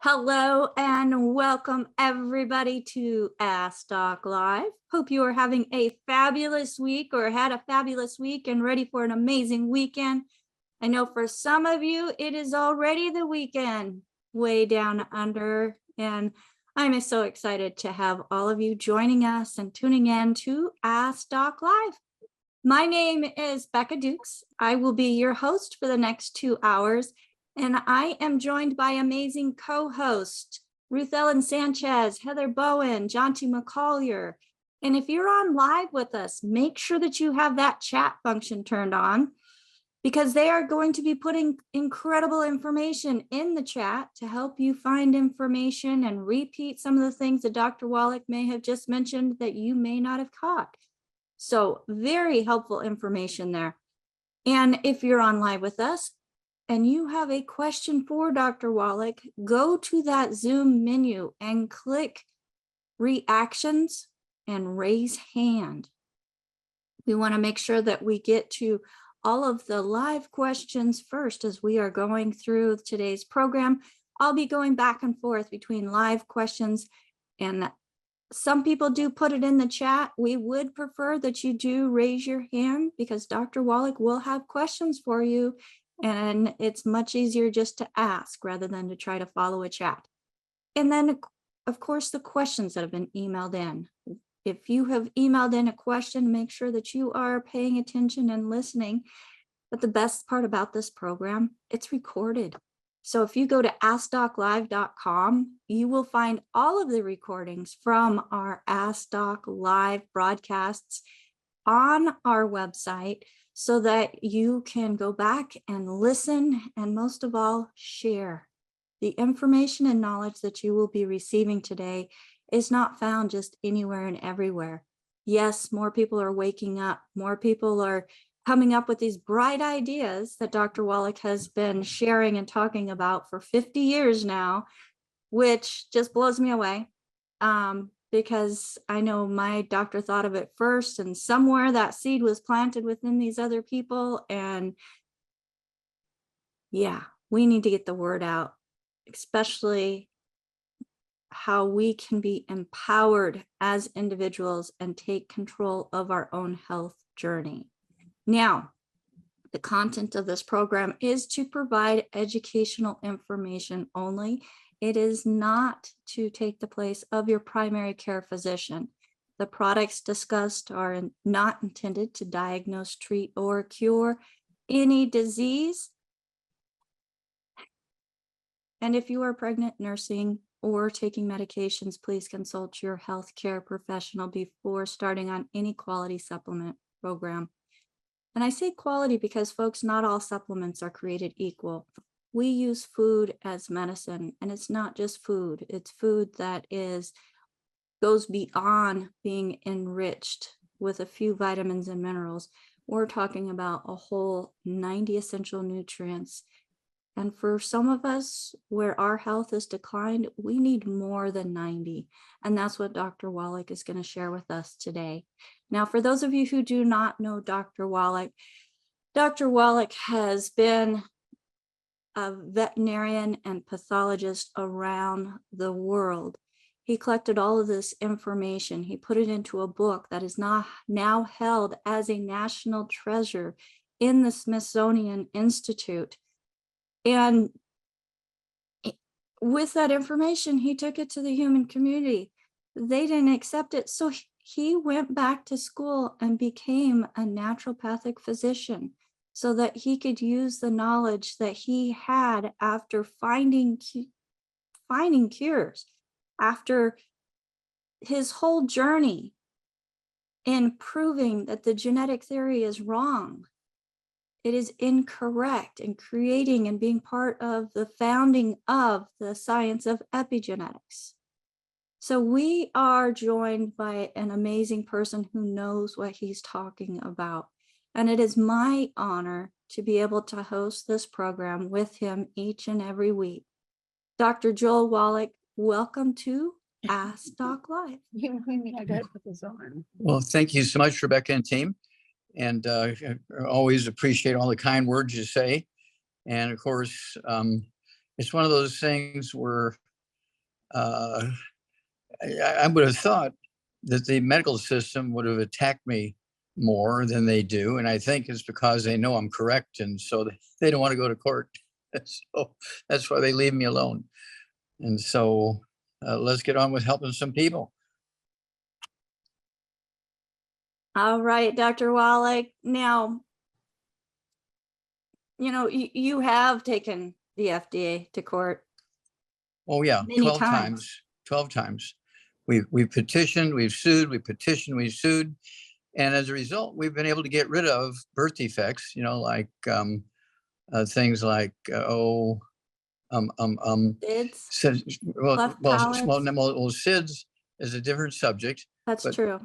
Hello and welcome everybody to Ask Doc Live. Hope you are having a fabulous week or had a fabulous week and ready for an amazing weekend. I know for some of you, it is already the weekend way down under, and I'm so excited to have all of you joining us and tuning in to Ask Doc Live. My name is Becca Dukes. I will be your host for the next 2 hours. And I am joined by amazing co-hosts, Ruth Ellen Sanchez, Heather Bowen, Jonty McCollier. And if you're on live with us, make sure that you have that chat function turned on because they are going to be putting incredible information in the chat to help you find information and repeat some of the things that Dr. Wallach may have just mentioned that you may not have caught. So very helpful information there. And if you're on live with us, and you have a question for Dr. Wallach, go to that Zoom menu and click reactions and raise hand. We want to make sure that we get to all of the live questions first as we are going through today's program. I'll be going back and forth between live questions, and some people do put it in the chat. We would prefer that you do raise your hand because Dr. Wallach will have questions for you. And it's much easier just to ask rather than to try to follow a chat. And then, of course, the questions that have been emailed in. If you have emailed in a question, make sure that you are paying attention and listening. But the best part about this program, it's recorded. So if you go to AskDocLive.com, you will find all of the recordings from our Ask Doc Live broadcasts on our website, so that you can go back and listen, and most of all, share. The information and knowledge that you will be receiving today is not found just anywhere and everywhere. Yes, more people are waking up. More people are coming up with these bright ideas that Dr. Wallach has been sharing and talking about for 50 years now, which just blows me away. Because I know my doctor thought of it first, and somewhere that seed was planted within these other people. And yeah, we need to get the word out, especially how we can be empowered as individuals and take control of our own health journey. Now, the content of this program is to provide educational information only. It is not to take the place of your primary care physician. The products discussed are not intended to diagnose, treat, or cure any disease. And if you are pregnant, nursing, or taking medications, please consult your healthcare professional before starting on any quality supplement program. And I say quality because, folks, not all supplements are created equal. We use food as medicine, and it's not just food. It's food that goes beyond being enriched with a few vitamins and minerals. We're talking about a whole 90 essential nutrients. And for some of us, where our health has declined, we need more than 90. And that's what Dr. Wallach is going to share with us today. Now, for those of you who do not know Dr. Wallach has been a veterinarian and pathologist around the world. He collected all of this information. He put it into a book that is now held as a national treasure in the Smithsonian Institute. And with that information, he took it to the human community. They didn't accept it. So he went back to school and became a naturopathic physician, so that he could use the knowledge that he had after finding cures, after his whole journey in proving that the genetic theory is wrong. It is incorrect, in creating and being part of the founding of the science of epigenetics. So we are joined by an amazing person who knows what he's talking about. And it is my honor to be able to host this program with him each and every week. Dr. Joel Wallach, welcome to Ask Doc Live. I got to put this on. Well, thank you so much, Rebecca and team. And I always appreciate all the kind words you say. And of course, it's one of those things where I would have thought that the medical system would have attacked me more than they do. And I think it's because they know I'm correct. And so they don't want to go to court. So that's why they leave me alone. And so let's get on with helping some people. All right, Dr. Wallach. Now, you know, you have taken the FDA to court. Oh yeah, Many 12 times. times. 12 times. We've petitioned, we've sued, we petitioned, we sued. And as a result, we've been able to get rid of birth defects, you know, like things like, SIDS, SIDS, cleft palates. well, SIDS is a different subject. That's but- true.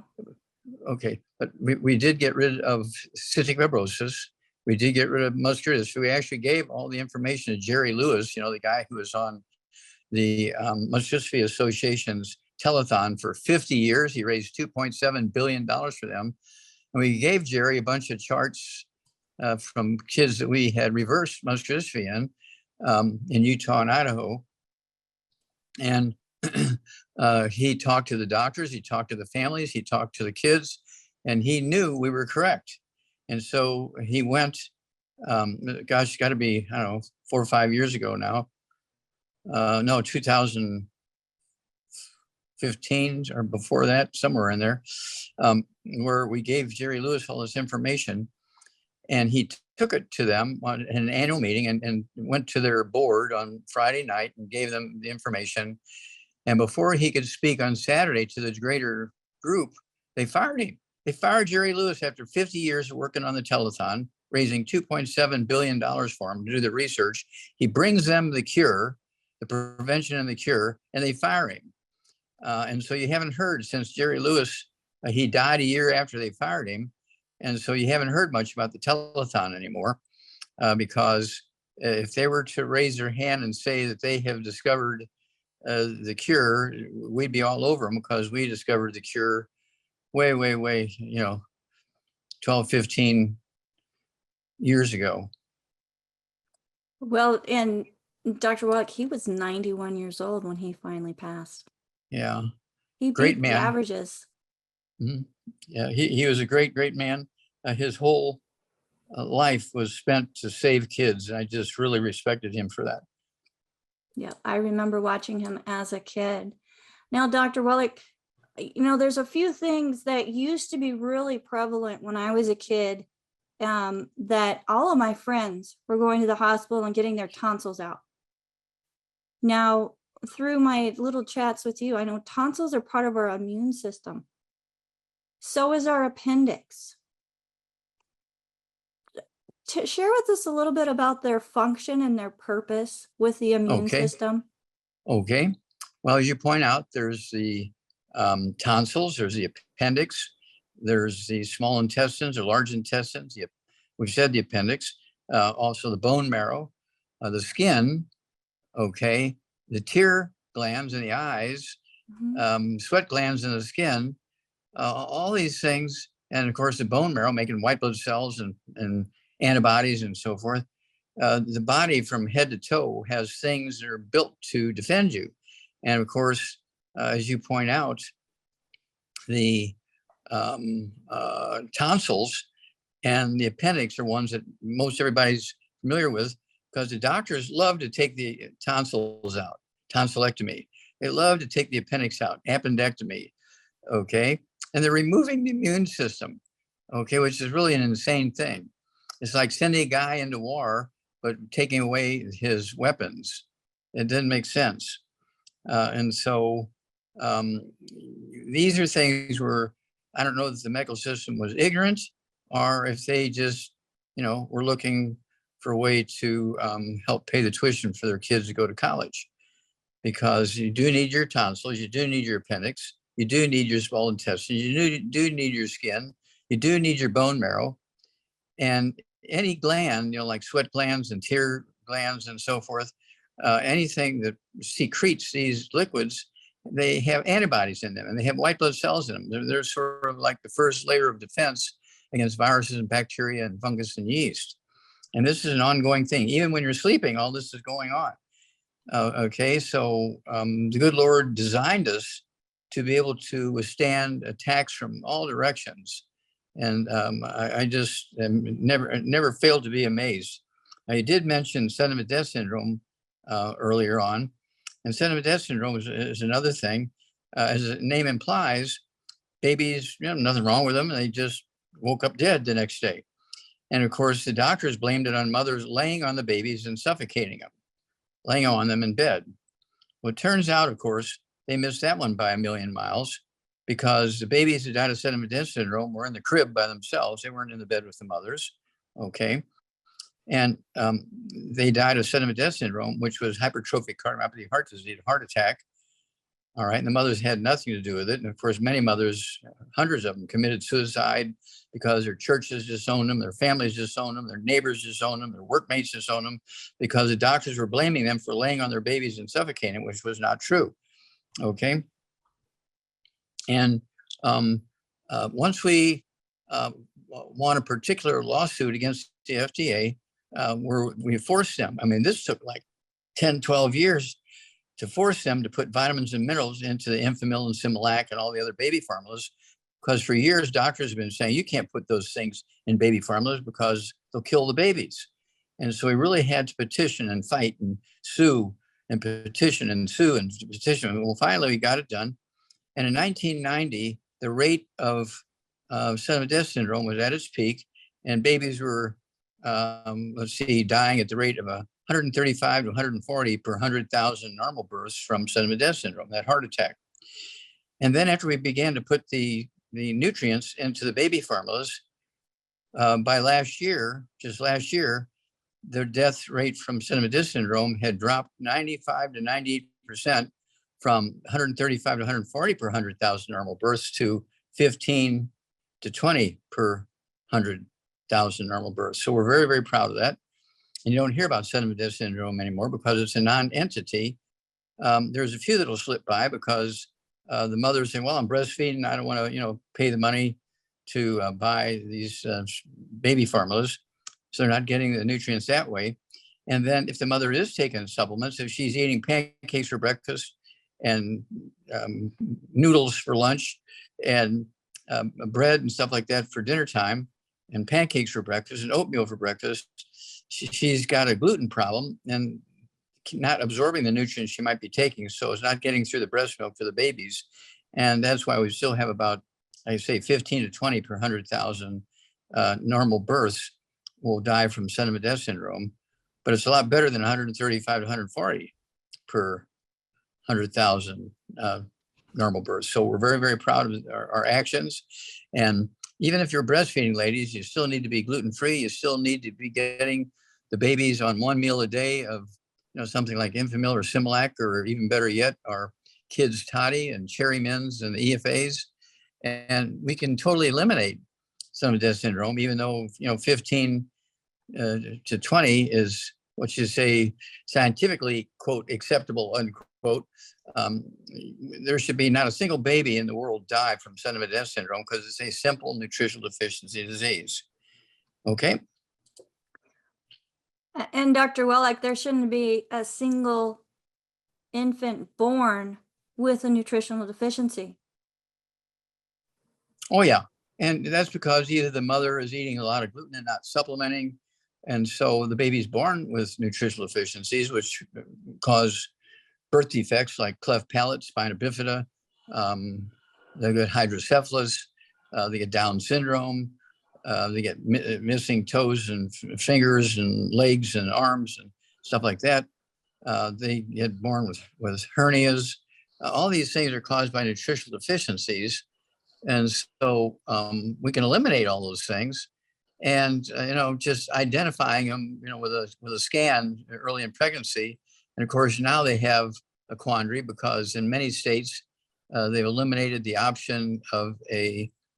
Okay, but we did get rid of cystic fibrosis. We did get rid of muscular dystrophy. We actually gave all the information to Jerry Lewis, you know, the guy who was on the Muscular Dystrophy Association's telethon for 50 years. He raised $2.7 billion for them. And we gave Jerry a bunch of charts from kids that we had reversed muscular dystrophy in Utah and Idaho. And he talked to the doctors, he talked to the families, he talked to the kids, and he knew we were correct. And so he went, gosh, it's got to be, I don't know, 4 or 5 years ago now. No, 2015 or before that, somewhere in there, where we gave Jerry Lewis all this information. And he took it to them on an annual meeting and went to their board on Friday night and gave them the information. And before he could speak on Saturday to the greater group, they fired him. They fired Jerry Lewis after 50 years of working on the telethon, raising $2.7 billion for him to do the research. He brings them the cure, the prevention and the cure, and they fire him. And so you haven't heard since Jerry Lewis, he died a year after they fired him. And so you haven't heard much about the telethon anymore, because if they were to raise their hand and say that they have discovered the cure, we'd be all over them because we discovered the cure way, 12, 15 years ago. Well, and Dr. Wallach, he was 91 years old when he finally passed. Yeah. He Great beat the man. averages. Mhm. Yeah, he was a great man. His whole life was spent to save kids. I just really respected him for that. Yeah, I remember watching him as a kid. Now, Dr. Wallach, you know, there's a few things that used to be really prevalent when I was a kid, that all of my friends were going to the hospital and getting their tonsils out. Now, through my little chats with you, I know tonsils are part of our immune system. So is our appendix. Share with us a little bit about their function and their purpose with the immune Okay. system. Okay. Well, as you point out, there's the tonsils, there's the appendix, there's the small intestines or large intestines. We've said the appendix, also the bone marrow, the skin, okay, the tear glands in the eyes, sweat glands in the skin, all these things. And of course, the bone marrow making white blood cells and antibodies and so forth. The body from head to toe has things that are built to defend you. And of course, as you point out, the tonsils and the appendix are ones that most everybody's familiar with, because the doctors love to take the tonsils out, tonsillectomy. They love to take the appendix out, appendectomy, okay? And they're removing the immune system, okay, which is really an insane thing. It's like sending a guy into war, but taking away his weapons. It didn't make sense. And so these are things where I don't know if the medical system was ignorant or if they just, were looking for a way to help pay the tuition for their kids to go to college. Because you do need your tonsils, you do need your appendix, you do need your small intestine, you do need your skin, you do need your bone marrow. And any gland, like sweat glands and tear glands and so forth, anything that secretes these liquids, they have antibodies in them and they have white blood cells in them. They're sort of like the first layer of defense against viruses and bacteria and fungus and yeast. And this is an ongoing thing. Even when you're sleeping, all this is going on. Okay, so the good Lord designed us to be able to withstand attacks from all directions. And I just never failed to be amazed. Now, you did mention sudden death syndrome earlier on. And sudden death syndrome is another thing. As the name implies, babies, nothing wrong with them. They just woke up dead the next day. And of course, the doctors blamed it on mothers laying on the babies and suffocating them, laying on them in bed. Well, it turns out, of course, they missed that one by a million miles, because the babies who died of sudden death syndrome were in the crib by themselves. They weren't in the bed with the mothers. Okay. And they died of sudden death syndrome, which was hypertrophic cardiomyopathy, heart disease, heart attack. All right. And the mothers had nothing to do with it. And of course, many mothers, hundreds of them, committed suicide because their churches disowned them, their families disowned them, their neighbors disowned them, their workmates disowned them, because the doctors were blaming them for laying on their babies and suffocating, which was not true. Okay. And once we won a particular lawsuit against the FDA, where we forced them, I mean, this took like 10, 12 years to force them to put vitamins and minerals into the Enfamil and Similac and all the other baby formulas, because for years, doctors have been saying, you can't put those things in baby formulas because they'll kill the babies. And so we really had to petition and fight and sue and petition and sue and petition. Well, finally, we got it done. And in 1990, the rate of sudden death syndrome was at its peak, and babies were, dying at the rate of 135 to 140 per 100,000 normal births from sudden death syndrome, that heart attack. And then after we began to put the nutrients into the baby formulas, by just last year, their death rate from sudden death syndrome had dropped 95 to 98% from 135 to 140 per 100,000 normal births to 15 to 20 per 100,000 normal births. So we're very, very proud of that. And you don't hear about sudden death syndrome anymore because it's a non-entity. There's a few that'll slip by because the mothers say, well, I'm breastfeeding. I don't want to, pay the money to buy these baby formulas. So they're not getting the nutrients that way. And then if the mother is taking supplements, if she's eating pancakes for breakfast and noodles for lunch and bread and stuff like that for dinner time, and pancakes for breakfast and oatmeal for breakfast, she's got a gluten problem and not absorbing the nutrients she might be taking. So it's not getting through the breast milk for the babies. And that's why we still have about, I say, 15 to 20 per 100,000 normal births will die from sudden death syndrome. But it's a lot better than 135 to 140 per 100,000 normal births. So we're very, very proud of our actions. And even if you're breastfeeding, ladies, you still need to be gluten-free. You still need to be getting the babies on one meal a day of, something like Enfamil or Similac, or even better yet, our kids' toddy and Cherry Mins and the EFAs. And we can totally eliminate sudden death syndrome, even though, 15 to 20 is what you say scientifically, quote, acceptable, unquote. There should be not a single baby in the world die from sudden death syndrome because it's a simple nutritional deficiency disease. Okay. And Dr. Wallach, there shouldn't be a single infant born with a nutritional deficiency. Oh, yeah. And that's because either the mother is eating a lot of gluten and not supplementing. And so the baby's born with nutritional deficiencies, which cause birth defects like cleft palate, spina bifida. They get hydrocephalus. They get Down syndrome. They get missing toes and fingers and legs and arms and stuff like that. They get born with hernias. All these things are caused by nutritional deficiencies. And so we can eliminate all those things. And, just identifying them, with a scan early in pregnancy. And of course, now they have a quandary because in many states, they've eliminated the option of ending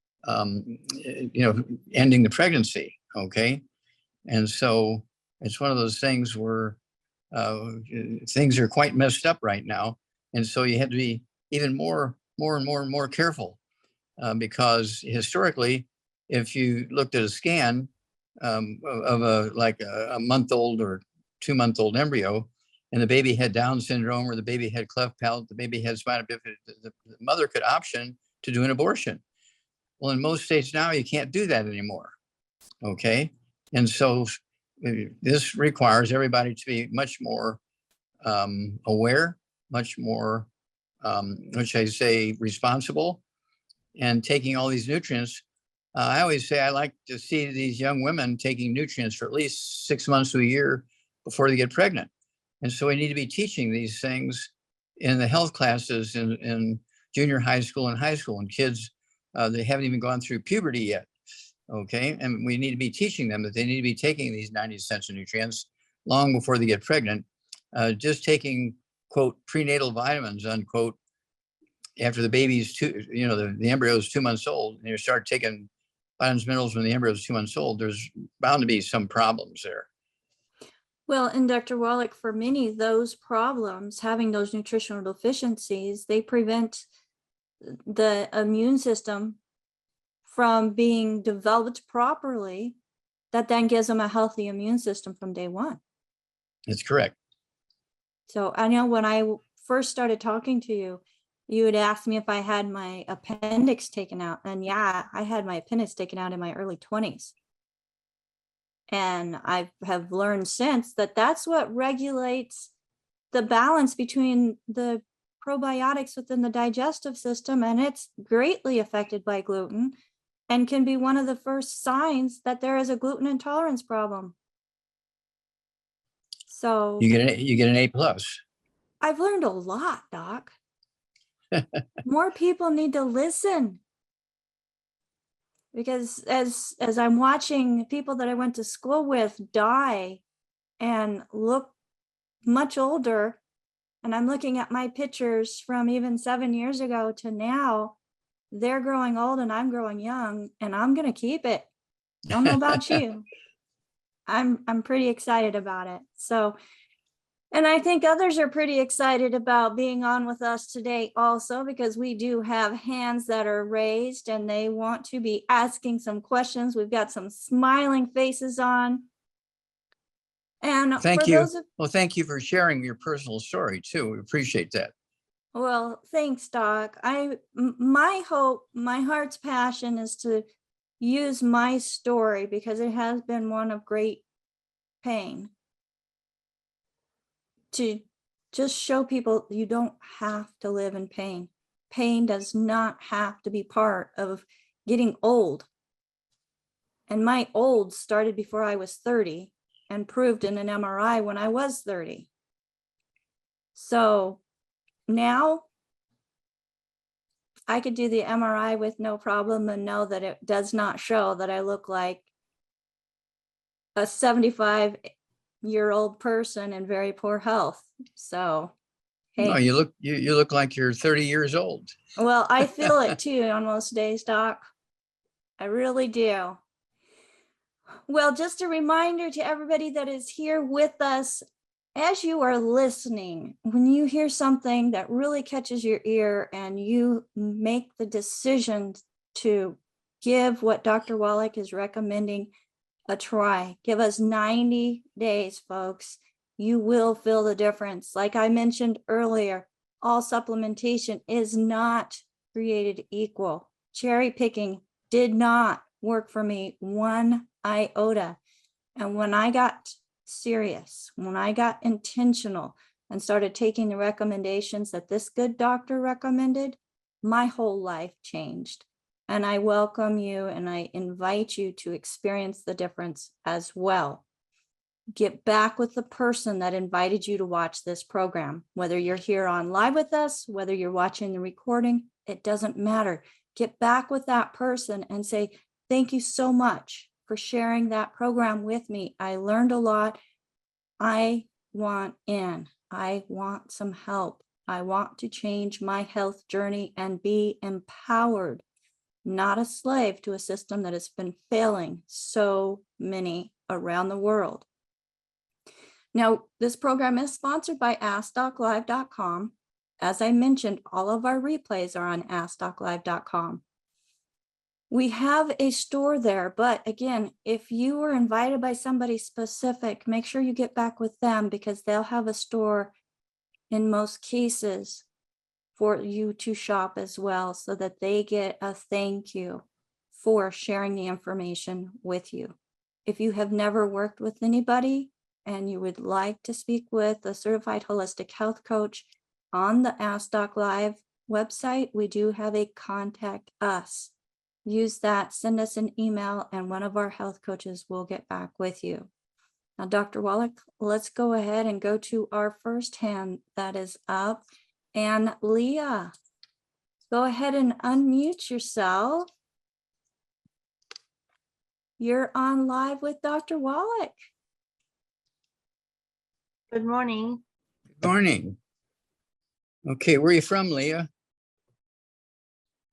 the pregnancy. Okay. And so it's one of those things where things are quite messed up right now. And so you have to be even more and more careful because historically, if you looked at a scan of a month-old or 2-month-old embryo, and the baby had Down syndrome, or the baby had cleft palate, the baby had spinal bifida, the mother could option to do an abortion. Well, in most states now, you can't do that anymore. Okay. And so this requires everybody to be much more aware, much more, which I say, responsible, and taking all these nutrients. I always say I like to see these young women taking nutrients for at least 6 months to a year before they get pregnant. And so we need to be teaching these things in the health classes in junior high school and high school, and kids, they haven't even gone through puberty yet. Okay. And we need to be teaching them that they need to be taking these 90 essential nutrients long before they get pregnant. Just taking, quote, prenatal vitamins, unquote, after the baby's the embryo is 2 months old, and you start taking vitamins, minerals when the embryo is 2 months old, there's bound to be some problems there. Well, and Dr. Wallach, for many of those problems, having those nutritional deficiencies, they prevent the immune system from being developed properly, that then gives them a healthy immune system from day one. That's correct. So I know when I first started talking to you, you had asked me if I had my appendix taken out. And yeah, I had my appendix taken out in my early 20s. And I have learned since that that's what regulates the balance between the probiotics within the digestive system. And it's greatly affected by gluten, and can be one of the first signs that there is a gluten intolerance problem. So you get an A+. I've learned a lot, Doc. More people need to listen, because as I'm watching people that I went to school with die and look much older, and I'm looking at my pictures from even 7 years ago to now, they're growing old and I'm growing young, and I'm going to keep it. Don't know about you. I'm pretty excited about it. So, and I think others are pretty excited about being on with us today also, because we do have hands that are raised and they want to be asking some questions. We've got some smiling faces on. And thank you. Well, thank you for sharing your personal story too. We appreciate that. Well, thanks, Doc. My hope, my heart's passion is to use my story, because it has been one of great pain, to just show people you don't have to live in pain. Pain does not have to be part of getting old. And my old started before I was 30 and proved in an MRI when I was 30. So now I could do the MRI with no problem and know that it does not show that I look like a 75-year-old person in very poor health. So, hey. No, you look like you're 30 years old. Well, I feel it too on most days, Doc. I really do. Well, just a reminder to everybody that is here with us, as you are listening, when you hear something that really catches your ear and you make the decision to give what Dr. Wallach is recommending a try, give us 90 days, folks. You will feel the difference. Like I mentioned earlier, all supplementation is not created equal. Cherry picking did not work for me one iota. And when I got serious, when I got intentional and started taking the recommendations that this good doctor recommended, my whole life changed. And I welcome you and I invite you to experience the difference as well. Get back with the person that invited you to watch this program. Whether you're here on live with us, whether you're watching the recording, it doesn't matter. Get back with that person and say, thank you so much for sharing that program with me. I learned a lot. I want in. I want some help. I want to change my health journey and be empowered, not a slave to a system that has been failing so many around the world. Now, this program is sponsored by AskDocLive.com. As I mentioned, all of our replays are on AskDocLive.com. We have a store there, but again, if you were invited by somebody specific, make sure you get back with them because they'll have a store in most cases for you to shop as well so that they get a thank you for sharing the information with you. If you have never worked with anybody and you would like to speak with a certified holistic health coach, on the Ask Doc Live website, we do have a contact us. Use that, send us an email, and one of our health coaches will get back with you. Now, Dr. Wallach, let's go ahead and go to our first hand that is up. And Leah, go ahead and unmute yourself. You're on live with Dr. Wallach. Good morning. Good morning. Okay, where are you from, Leah?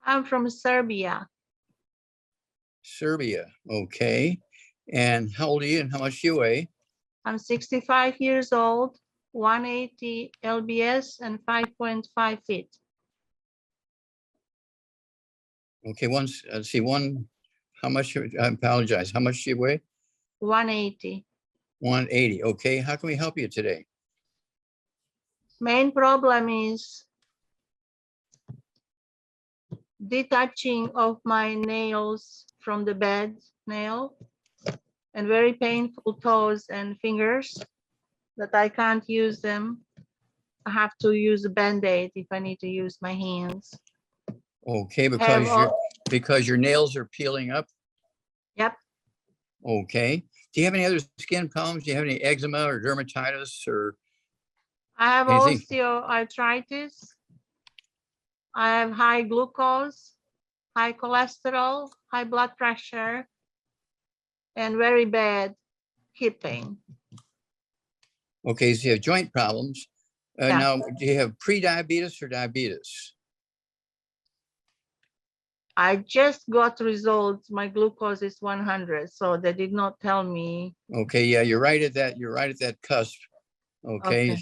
I'm from Serbia. Serbia. Okay. And how old are you and how much do you weigh? I'm 65 years old, 180 lbs, and 5.5 feet. Okay, how much, I apologize. How much do you weigh? 180. 180. Okay, how can we help you today? Main problem is detaching of my nails from the bed nail and very painful toes and fingers that I can't use them. I have to use a Band-Aid if I need to use my hands. Okay, Have because your nails are peeling up. Yep. Okay. Do you have any other skin problems? Do you have any eczema or dermatitis or I have anything? osteoarthritis. I have high glucose, high cholesterol, high blood pressure, and very bad hip pain. Okay, so you have joint problems. Yeah. Now, do you have pre-diabetes or diabetes? I just got results. My glucose is 100, so they did not tell me. Okay, yeah, you're right at that cusp. Okay.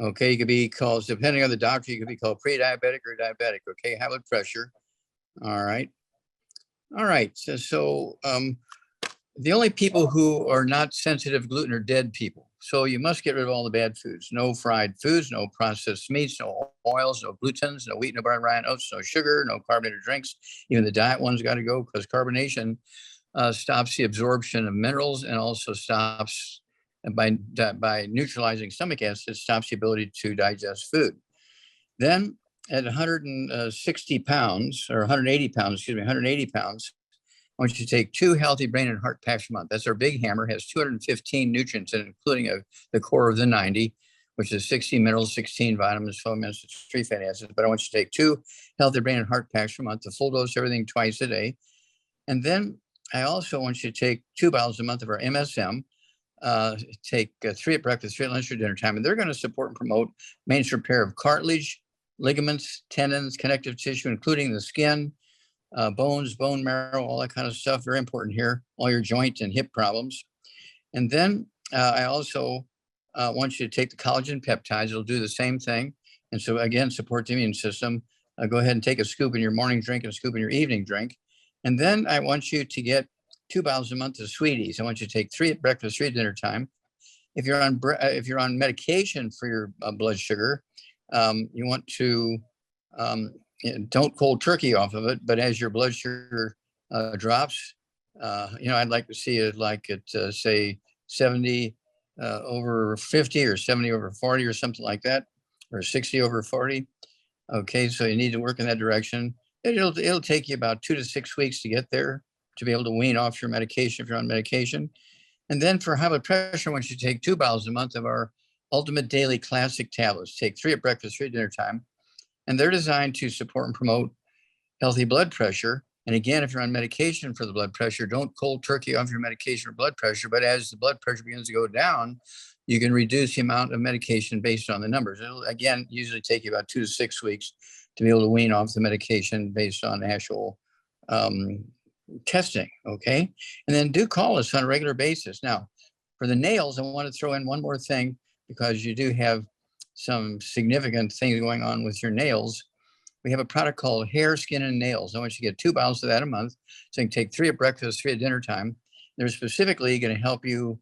Okay, you could be called, depending on the doctor, you could be called pre-diabetic or diabetic. Okay, high blood pressure. All right. All right. So the only people who are not sensitive to gluten are dead people. So you must get rid of all the bad foods. No fried foods, no processed meats, no oils, no glutens, no wheat, no barley, rye, oats, no sugar, no carbonated drinks. Even the diet ones got to go because carbonation stops the absorption of minerals and also stops by neutralizing stomach acid, stops the ability to digest food. Then at 160 pounds or 180 pounds, excuse me, 180 pounds, I want you to take 2 healthy brain and heart packs a month. That's our big hammer, has 215 nutrients in it, including the core of the 90, which is 60 minerals, 16 vitamins, 12 minerals, 3 fatty acids. But I want you to take 2 healthy brain and heart packs a month, the full dose, everything twice a day. And then I also want you to take 2 bottles a month of our MSM, take 3 at breakfast, 3 at lunch or dinner time, and they're going to support and promote maintenance repair of cartilage, ligaments, tendons, connective tissue, including the skin, bones, bone marrow, all that kind of stuff. Very important here, all your joint and hip problems. And then I also want you to take the collagen peptides. It'll do the same thing. And so again, support the immune system. Go ahead and take a scoop in your morning drink and a scoop in your evening drink. And then I want you to get 2 bottles a month of sweeties. I want you to take 3 at breakfast, 3 at dinner time. If you're on medication for your blood sugar, you want to don't cold turkey off of it. But as your blood sugar drops, I'd like to see it like at say 70 over 50 or 70 over 40 or something like that, or 60 over 40. Okay, so you need to work in that direction. It'll take you about 2 to 6 weeks to get there, to be able to wean off your medication if you're on medication. And then for high blood pressure, I want you to take 2 bottles a month of our Ultimate Daily Classic tablets. Take 3 at breakfast, 3 at dinner time. And they're designed to support and promote healthy blood pressure. And again, if you're on medication for the blood pressure, don't cold turkey off your medication for blood pressure. But as the blood pressure begins to go down, you can reduce the amount of medication based on the numbers. It'll, again, usually take you about 2 to 6 weeks to be able to wean off the medication based on actual testing, okay? And then do call us on a regular basis. Now, for the nails, I want to throw in one more thing because you do have some significant things going on with your nails. we have a product called Hair, Skin, and Nails. I want you to get 2 bottles of that a month. So you can take 3 at breakfast, 3 at dinner time. They're specifically going to help you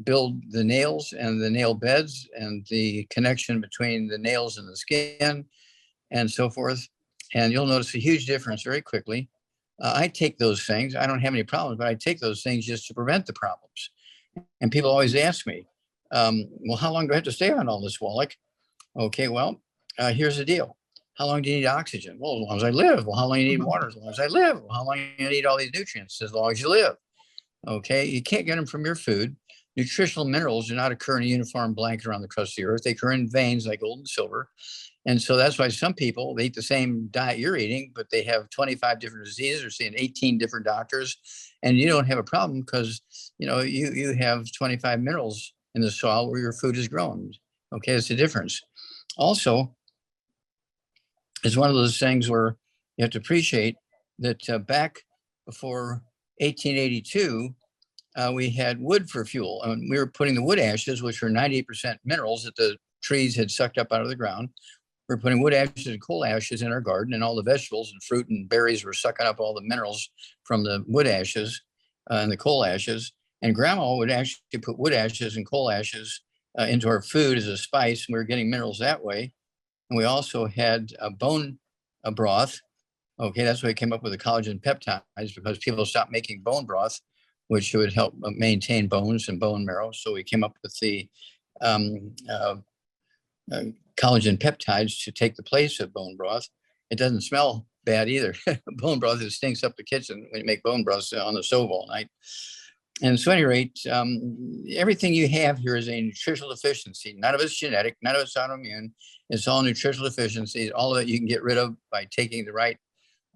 build the nails and the nail beds and the connection between the nails and the skin and so forth. And you'll notice a huge difference very quickly. I take those things. I don't have any problems, but I take those things just to prevent the problems. And people always ask me, well, how long do I have to stay on all this, Wallach? Okay, well, here's the deal. How long do you need oxygen? Well, as long as I live. Well, how long do you need water? As long as I live. Well, how long do you need all these nutrients? As long as you live. Okay, you can't get them from your food. Nutritional minerals do not occur in a uniform blanket around the crust of the earth. They occur in veins like gold and silver. And so that's why some people, they eat the same diet you're eating, but they have 25 different diseases or seeing 18 different doctors. And you don't have a problem because, you have 25 minerals in the soil where your food is grown. Okay, it's a difference. Also, it's one of those things where you have to appreciate that back before 1882, we had wood for fuel. We were putting the wood ashes, which were 98% minerals that the trees had sucked up out of the ground. We were putting wood ashes and coal ashes in our garden, and all the vegetables and fruit and berries were sucking up all the minerals from the wood ashes and the coal ashes. And grandma would actually put wood ashes and coal ashes into our food as a spice, and we were getting minerals that way. And we also had a bone broth. Okay, that's why we came up with the collagen peptides, because people stopped making bone broth, which would help maintain bones and bone marrow. So we came up with the collagen peptides to take the place of bone broth. It doesn't smell bad either. Bone broth, it stinks up the kitchen when you make bone broth on the stove all night. And so at any rate, everything you have here is a nutritional deficiency. None of it's genetic, none of it's autoimmune. It's all nutritional deficiencies. All of it you can get rid of by taking the right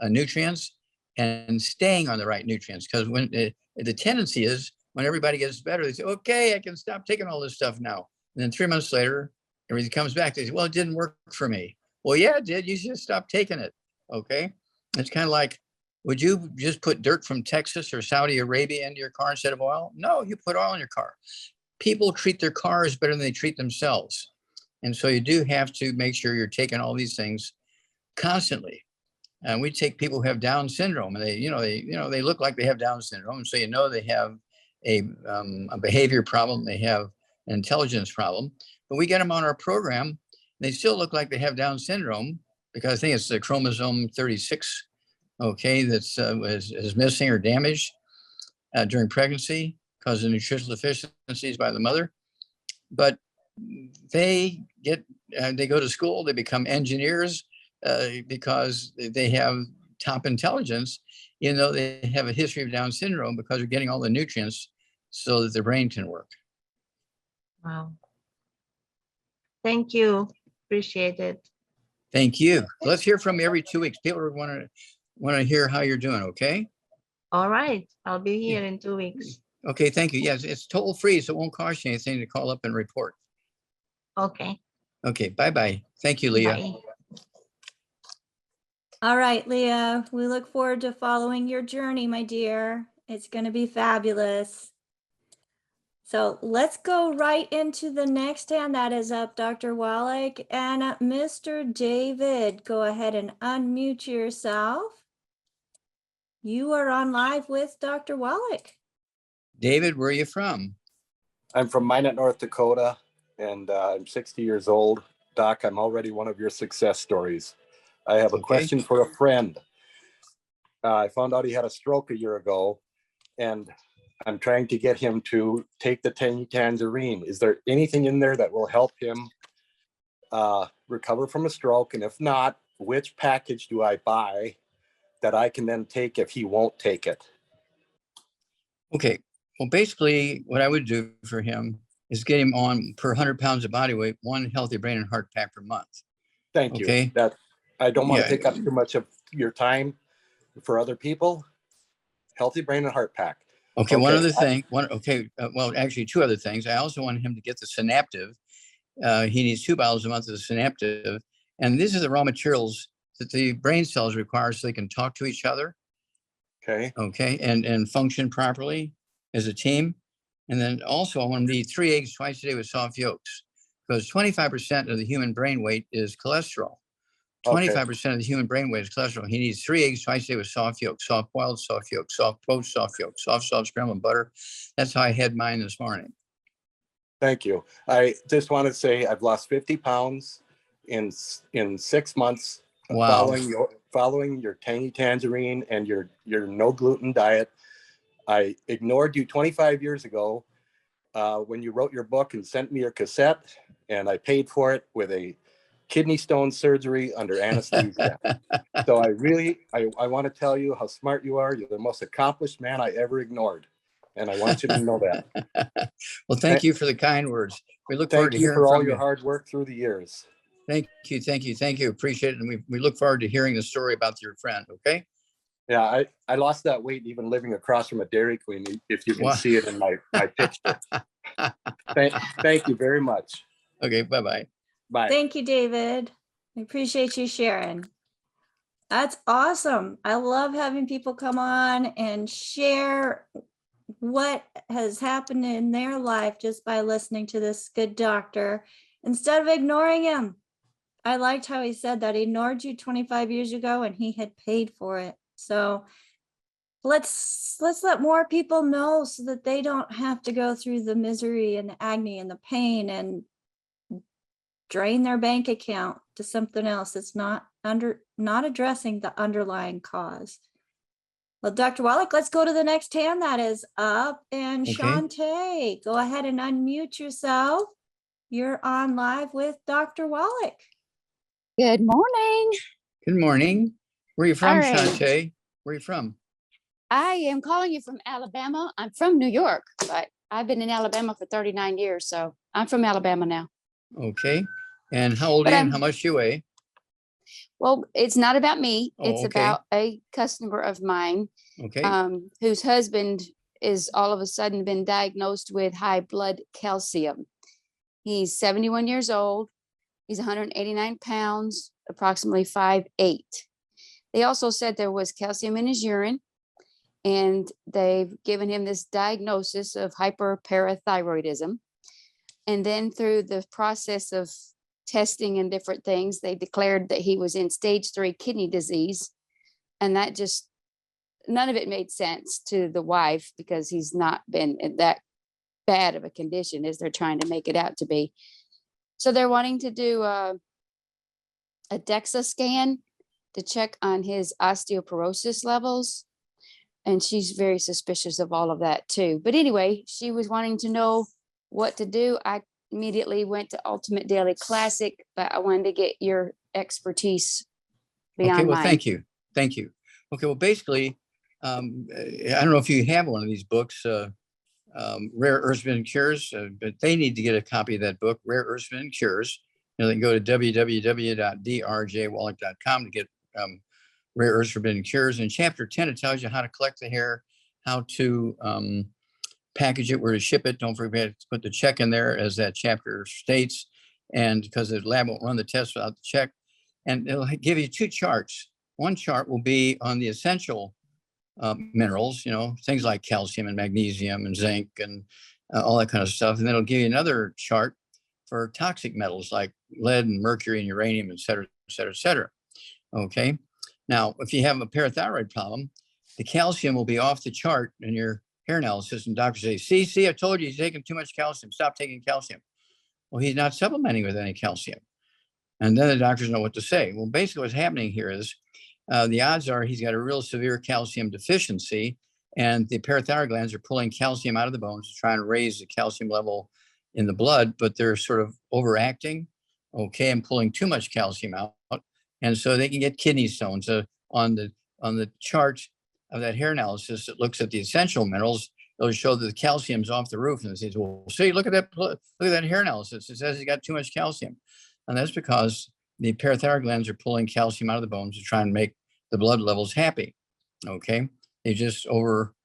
nutrients and staying on the right nutrients. Because when the tendency is when everybody gets better, they say, okay, I can stop taking all this stuff now. And then 3 months later, everything comes back. They say, well, it didn't work for me. Well, yeah, it did. You just stopped taking it. Okay. It's kind of like, would you just put dirt from Texas or Saudi Arabia into your car instead of oil? No, you put oil in your car. People treat their cars better than they treat themselves. And so you do have to make sure you're taking all these things constantly. And we take people who have Down syndrome, and they look like they have Down syndrome. And so they have a behavior problem, they have an intelligence problem. But we get them on our program, they still look like they have Down syndrome, because I think it's the chromosome 36, okay, that's is missing or damaged during pregnancy because of nutritional deficiencies by the mother. But they go to school, they become engineers because they have top intelligence, even though they have a history of Down syndrome, because they're getting all the nutrients so that their brain can work. Wow. Thank you. Appreciate it. Thank you. Let's hear from you every 2 weeks. People want to hear how you're doing. Okay. All right. I'll be here in 2 weeks. Okay. Thank you. Yes, it's toll free, so it won't cost you anything to call up and report. Okay. Okay. Bye-bye. Thank you, Leah. Bye. All right, Leah, we look forward to following your journey, my dear. It's going to be fabulous. So let's go right into the next hand that is up, Dr. Wallach. And Mr. David, go ahead and unmute yourself. You are on live with Dr. Wallach. David, where are you from? I'm from Minot, North Dakota, and I'm 60 years old. Doc, I'm already one of your success stories. I have a question for a friend. I found out he had a stroke a year ago, and I'm trying to get him to take the tangerine. Is there anything in there that will help him recover from a stroke? And if not, which package do I buy that I can then take if he won't take it? Okay. Well, basically, what I would do for him is get him on, per 100 pounds of body weight, 1 healthy brain and heart pack per month. Thank you. Okay. That I don't want to take up too much of your time for other people. Healthy brain and heart pack. Okay. One other thing. Well, actually, 2 other things. I also want him to get the Synaptive. He needs 2 bottles a month of the Synaptive, and these are the raw materials that the brain cells require so they can talk to each other. Okay. Okay. And function properly as a team. And then also I want him to eat 3 eggs twice a day with soft yolks, because 25% of the human brain weight is cholesterol. Okay. 25% of the human brain weight is cholesterol. He needs 3 eggs twice a day with soft yolk, soft boiled, soft yolk, soft poached, soft yolk, soft scrambled butter. That's how I had mine this morning. Thank you. I just want to say I've lost 50 pounds in 6 months Wow. following your tangy tangerine and your no gluten diet. I ignored you 25 years ago when you wrote your book and sent me your cassette, and I paid for it with a kidney stone surgery under anesthesia. So I want to tell you how smart you are. You're the most accomplished man I ever ignored. And I want you to know that. Well, thank you for the kind words. We look forward Thank to you hearing for all from your you. hard work through the years. Thank you. Appreciate it. And we look forward to hearing the story about your friend. Okay. Yeah, I lost that weight even living across from a Dairy Queen, if you can Wow. see it in my picture. Thank you very much. Okay. Bye-bye. Bye. Thank you, David. I appreciate you sharing. That's awesome. I love having people come on and share what has happened in their life just by listening to this good doctor instead of ignoring him. I liked how he said that he ignored you 25 years ago and he had paid for it. So let's let more people know so that they don't have to go through the misery and the agony and the pain and drain their bank account to something else that's not addressing the underlying cause. Well, Dr. Wallach, let's go to the next hand that is up. And Okay. Shantae, go ahead and unmute yourself. You're on live with Dr. Wallach. Good morning. Good morning. Where are you from, All right. Shantae? Where are you from? I am calling you from Alabama. I'm from New York, but I've been in Alabama for 39 years, so I'm from Alabama now. Okay. And how old But are you and how much you weigh? Well, it's not about me. Oh, It's okay. about a customer of mine, Okay. whose husband is all of a sudden been diagnosed with high blood calcium. He's 71 years old. He's 189 pounds, approximately 5'8". They also said there was calcium in his urine, and they've given him this diagnosis of hyperparathyroidism. And then through the process of testing and different things, they declared that he was in stage 3 kidney disease. And that just, none of it made sense to the wife because he's not been in that bad of a condition as they're trying to make it out to be. So they're wanting to do a DEXA scan to check on his osteoporosis levels. And she's very suspicious of all of that too. But anyway, she was wanting to know what to do. I immediately went to Ultimate Daily Classic, but I wanted to get your expertise beyond Okay. Well, mine. thank you. Thank you. Okay. Well, basically, I don't know if you have one of these books, Rare Earths and Cures, but they need to get a copy of that book, Rare Earths and Cures. You know, they can go to www.drjwallach.com to get Rare Earths Forbidden Cures. In chapter 10, it tells you how to collect the hair, how to package it, where to ship it. Don't forget to put the check in there, as that chapter states, and because the lab won't run the test without the check. And it'll give you 2 charts. One chart will be on the essential minerals, you know, things like calcium and magnesium and zinc and all that kind of stuff. And then it'll give you another chart for toxic metals like lead and mercury and uranium, et cetera, et cetera, et cetera. Okay. Now, if you have a parathyroid problem, the calcium will be off the chart in your hair analysis, and doctors say, see, I told you he's taking too much calcium. Stop taking calcium. Well, he's not supplementing with any calcium. And then the doctors know what to say. Well, basically what's happening here is the odds are he's got a real severe calcium deficiency, and the parathyroid glands are pulling calcium out of the bones to try and raise the calcium level in the blood, but they're sort of overacting, okay, and pulling too much calcium out. And so they can get kidney stones. On the chart of that hair analysis, it looks at the essential minerals. It'll show that the calcium's off the roof, and it says, well, see, look at that hair analysis. It says he got too much calcium. And that's because the parathyroid glands are pulling calcium out of the bones to try and make the blood levels happy. Okay. They just overreacting.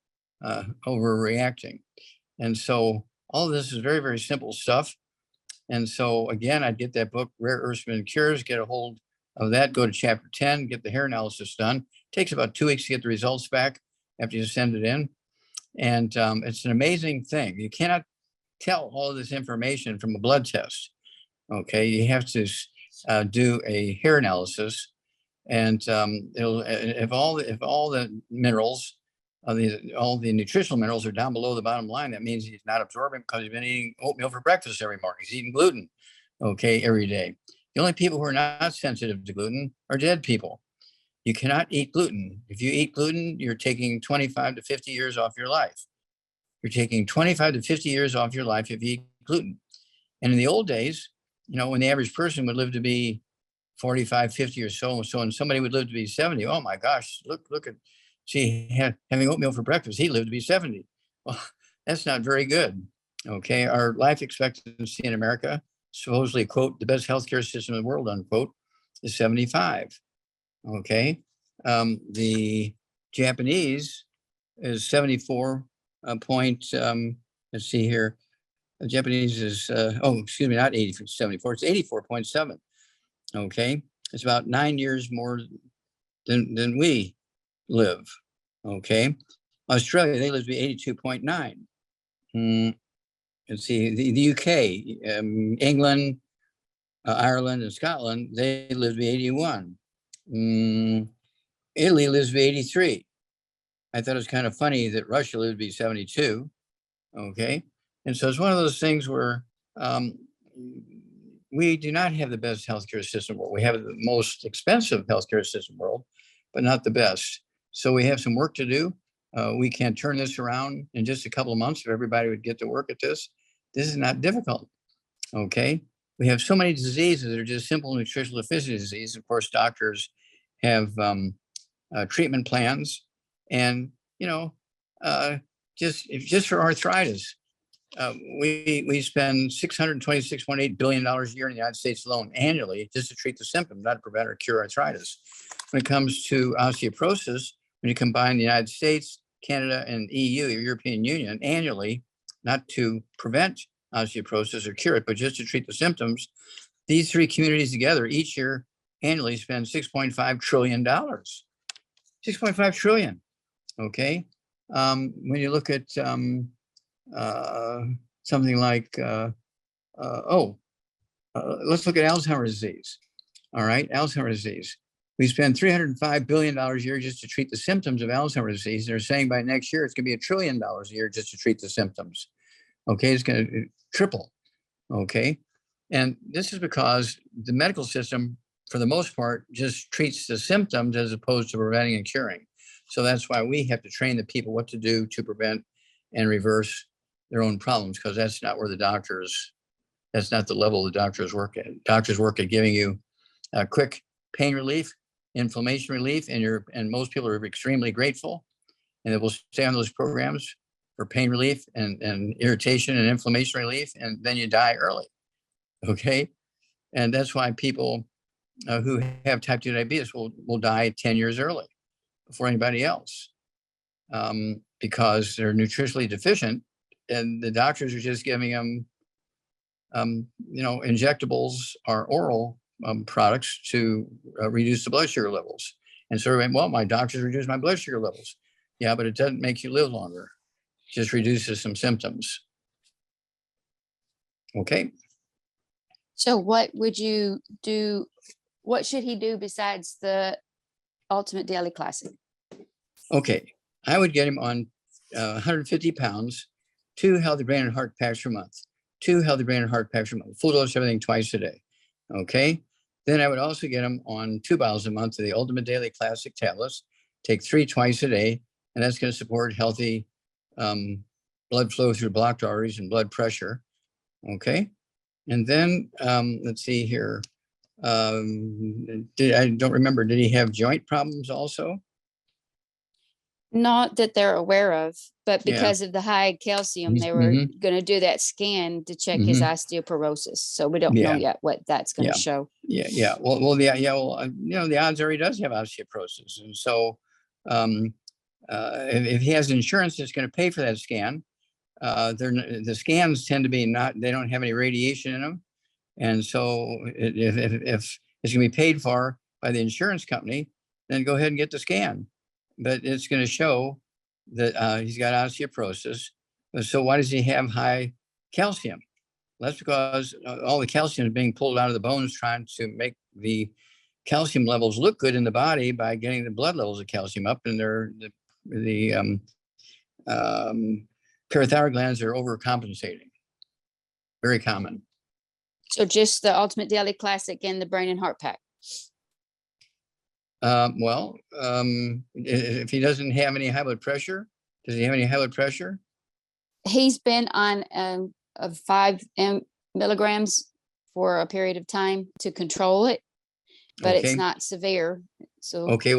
And so all of this is very, very simple stuff. And so again, I'd get that book, Rare Earths and Cures, get a hold of that, go to chapter 10, get the hair analysis done. It takes about 2 weeks to get the results back after you send it in. And it's an amazing thing. You cannot tell all of this information from a blood test. Okay. You have to do a hair analysis, and it'll if all the minerals, all the nutritional minerals are down below the bottom line, that means he's not absorbing because he's been eating oatmeal for breakfast every morning. He's eating gluten, okay, every day. The only people who are not sensitive to gluten are dead people. You cannot eat gluten. If you eat gluten, you're taking 25 to 50 years off your life. You're taking 25 to 50 years off your life if you eat gluten. And in the old days, when the average person would live to be 45, 50 or so, and somebody would live to be 70. Oh my gosh, look at, having oatmeal for breakfast, he lived to be 70. Well, that's not very good. Okay, our life expectancy in America, supposedly, quote, the best healthcare system in the world, unquote, is 75. Okay, the Japanese is 74 point, let's see here. The Japanese is, not 74, it's 84.7. Okay, it's about 9 years more than we live. Okay, Australia, they live to be 82.9. Let's see, the UK, England, Ireland, and Scotland, they live to be 81. Italy lives to be 83. I thought it was kind of funny that Russia lived to be 72. Okay, and so it's one of those things where we do not have the best healthcare system world. We have the most expensive healthcare system world, but not the best. So we have some work to do. We can turn this around in just a couple of months if everybody would get to work at this. This is not difficult. Okay, we have so many diseases that are just simple nutritional deficiency disease. Of course, doctors have treatment plans, and just for arthritis, we spend $626.8 billion a year in the United States alone annually just to treat the symptom, not to prevent or cure arthritis. When it comes to osteoporosis, when you combine the United States, Canada, and EU, the European Union, annually, not to prevent osteoporosis or cure it, but just to treat the symptoms, these three communities together each year annually spend $6.5 trillion. 6.5 trillion. Okay. When you look at something like, let's look at Alzheimer's disease. All right, Alzheimer's disease. We spend $305 billion a year just to treat the symptoms of Alzheimer's disease. They're saying by next year, it's going to be $1 trillion a year just to treat the symptoms. Okay, it's going to triple. Okay, and this is because the medical system, for the most part, just treats the symptoms as opposed to preventing and curing. So that's why we have to train the people what to do to prevent and reverse their own problems, because that's not where that's not the level the doctors work at. Doctors work at giving you quick pain relief, inflammation relief, and most people are extremely grateful, and they will stay on those programs for pain relief and irritation and inflammation relief, and then you die early. Okay, and that's why people who have type 2 diabetes will die 10 years early before anybody else, because they're nutritionally deficient, and the doctors are just giving them, injectables or oral products to reduce the blood sugar levels. And so, well, my doctors reduce my blood sugar levels. Yeah, but it doesn't make you live longer. It just reduces some symptoms. Okay. So what would you do? What should he do besides the Ultimate Daily Classic? Okay, I would get him on 150 pounds, 2 healthy brain and heart packs per month, 2 healthy brain and heart packs per month, full dose everything twice a day. Okay, then I would also get him on 2 bottles a month of the Ultimate Daily Classic tablets, take 3 twice a day, and that's going to support healthy blood flow through blocked arteries and blood pressure. Okay, and then let's see here. I don't remember, did he have joint problems also? Not that they're aware of, but because of the high calcium, they were going to do that scan to check his osteoporosis. So we don't know yet what that's going to show. Well, the odds are he does have osteoporosis. And so if he has insurance that's going to pay for that scan, the scans tend to be they don't have any radiation in them. And so if it's going to be paid for by the insurance company, then go ahead and get the scan. But it's going to show that he's got osteoporosis. So why does he have high calcium? That's because all the calcium is being pulled out of the bones, trying to make the calcium levels look good in the body by getting the blood levels of calcium up, and the parathyroid glands are overcompensating. Very common. So just the Ultimate Daily Classic and the Brain and Heart Pack. If he doesn't have any high blood pressure, does he have any high blood pressure? He's been on 5 milligrams for a period of time to control it, but Okay. it's not severe. So Okay,